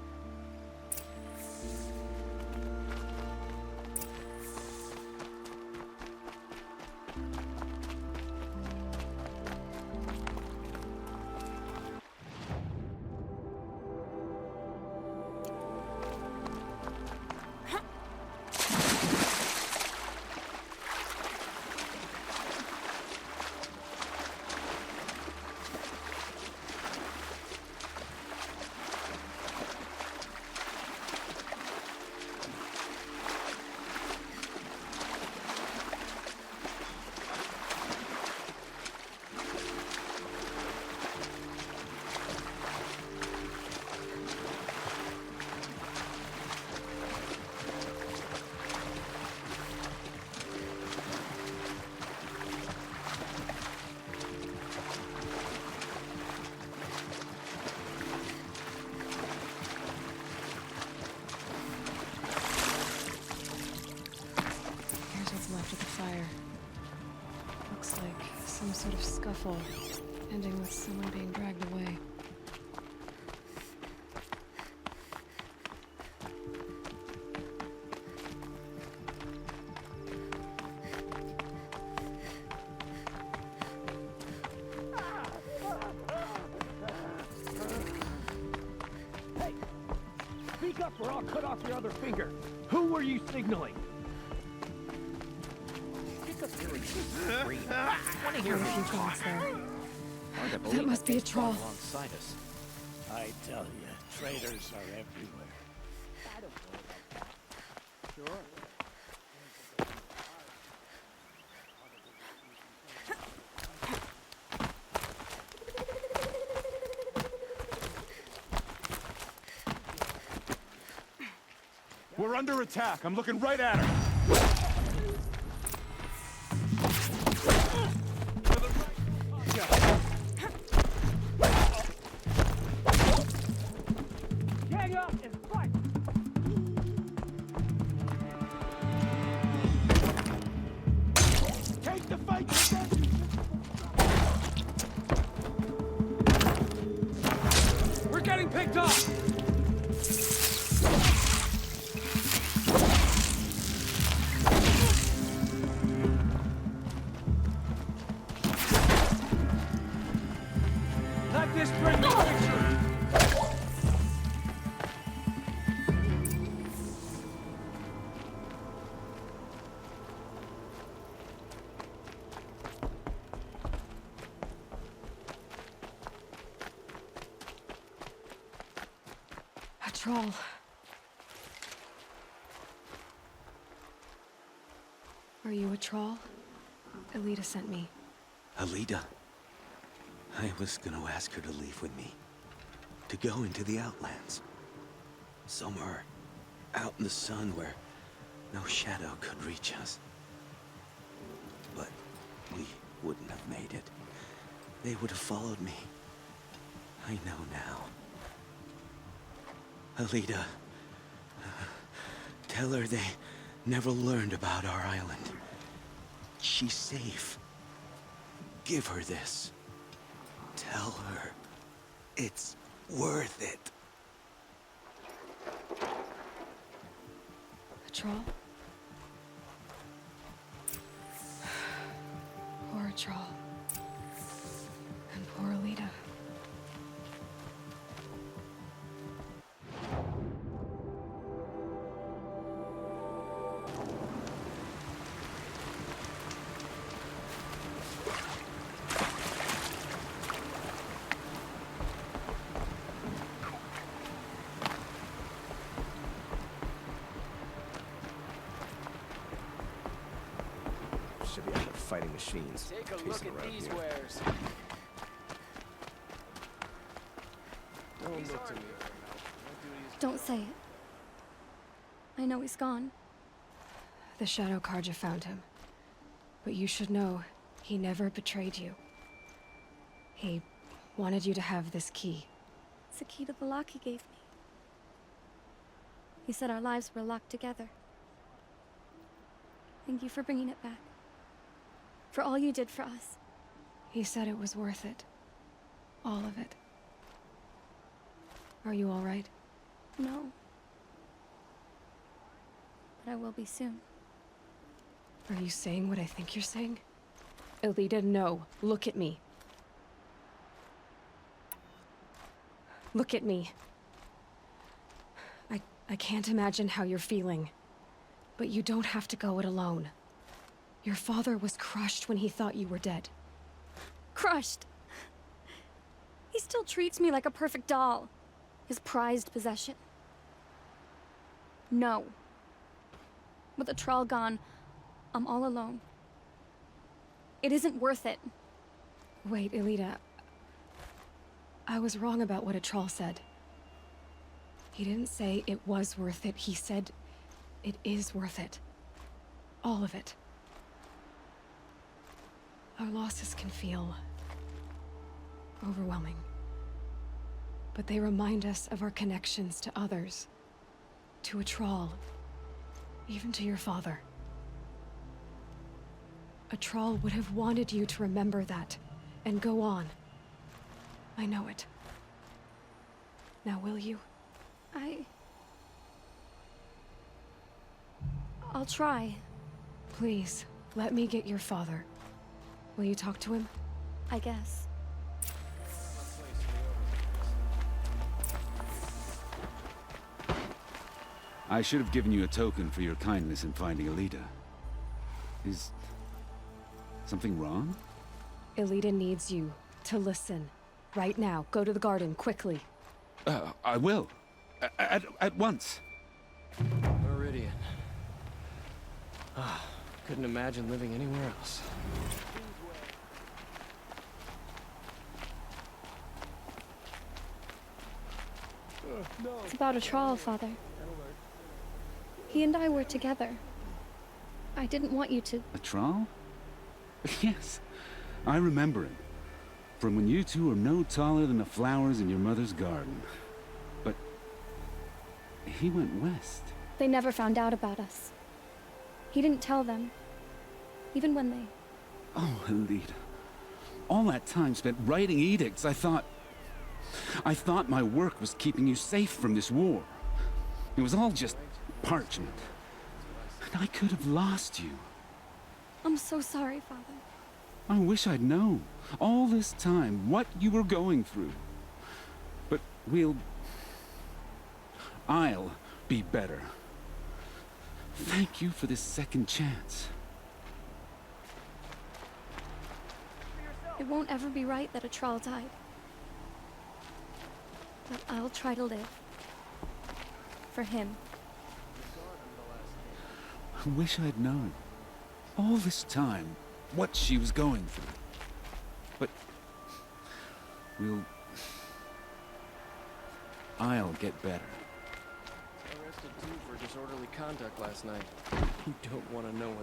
Left of the fire. Looks like some sort of scuffle, ending with someone being dragged away. up or I'll cut off your other finger. Who were you signaling? Pick up your scream. I want to hear Quite a few you guards talk. there. Hard to That believe must be a they've gone troll. alongside us. I tell you, traitors are everywhere. I don't know about that. Sure. We're under attack. I'm looking right at her. Gang up and fight! Take the fight! We're getting picked off! Let this bring me victory! A troll. Are you a troll? Elita sent me. Alida. I was gonna ask her to leave with me. To go into the Outlands. Somewhere out in the sun where no shadow could reach us. But we wouldn't have made it. They would have followed me. I know now. Alida, tell her they never learned about our island. She's safe. Give her this. Tell her it's worth it. A troll? Poor troll. And poor Alita. Should be out of fighting machines. Take a Chasing look at around these here. wares. Don't look to me. Don't say it. I know he's gone. The Shadow Karja found him. But you should know, he never betrayed you. He wanted you to have this key. It's a key to the lock he gave me. He said our lives were locked together. Thank you for bringing it back. For all you did for us. He said it was worth it. All of it. Are you all right? No. But I will be soon. Are you saying what I think you're saying? Elita, no. Look at me. Look at me. I can't imagine how you're feeling. But you don't have to go it alone. Your father was crushed when he thought you were dead. Crushed! He still treats me like a perfect doll. His prized possession. No. With the Troll gone, I'm all alone. It isn't worth it. Wait, Elita. I was wrong about what a troll said. He didn't say it was worth it. He said it is worth it. All of it. Our losses can feel overwhelming. But they remind us of our connections to others. To a troll. Even to your father. A troll would have wanted you to remember that, and go on. I know it. Now will you? I'll try. Please, let me get your father. Will you talk to him? I guess. I should have given you a token for your kindness in finding Alita. Is something wrong? Elita needs you to listen. Right now, go to the garden, quickly. I will. At once. Meridian. Ah, couldn't imagine living anywhere else. It's about a trawl, Father. He and I were together. I didn't want you to... A trawl? Yes, I remember him. From when you two were no taller than the flowers in your mother's garden. But he went west. They never found out about us. He didn't tell them. Even when they... Oh, Alita. All that time spent writing edicts, I thought my work was keeping you safe from this war. It was all just parchment. And I could have lost you. I'm so sorry, Father. I wish I'd known, all this time, what you were going through. But I'll be better. Thank you for this second chance. It won't ever be right that a trawl died. But I'll try to live. For him. I wish I'd known, all this time, what she was going through. But I'll get better. Arrested too for disorderly conduct last night. You don't want to know what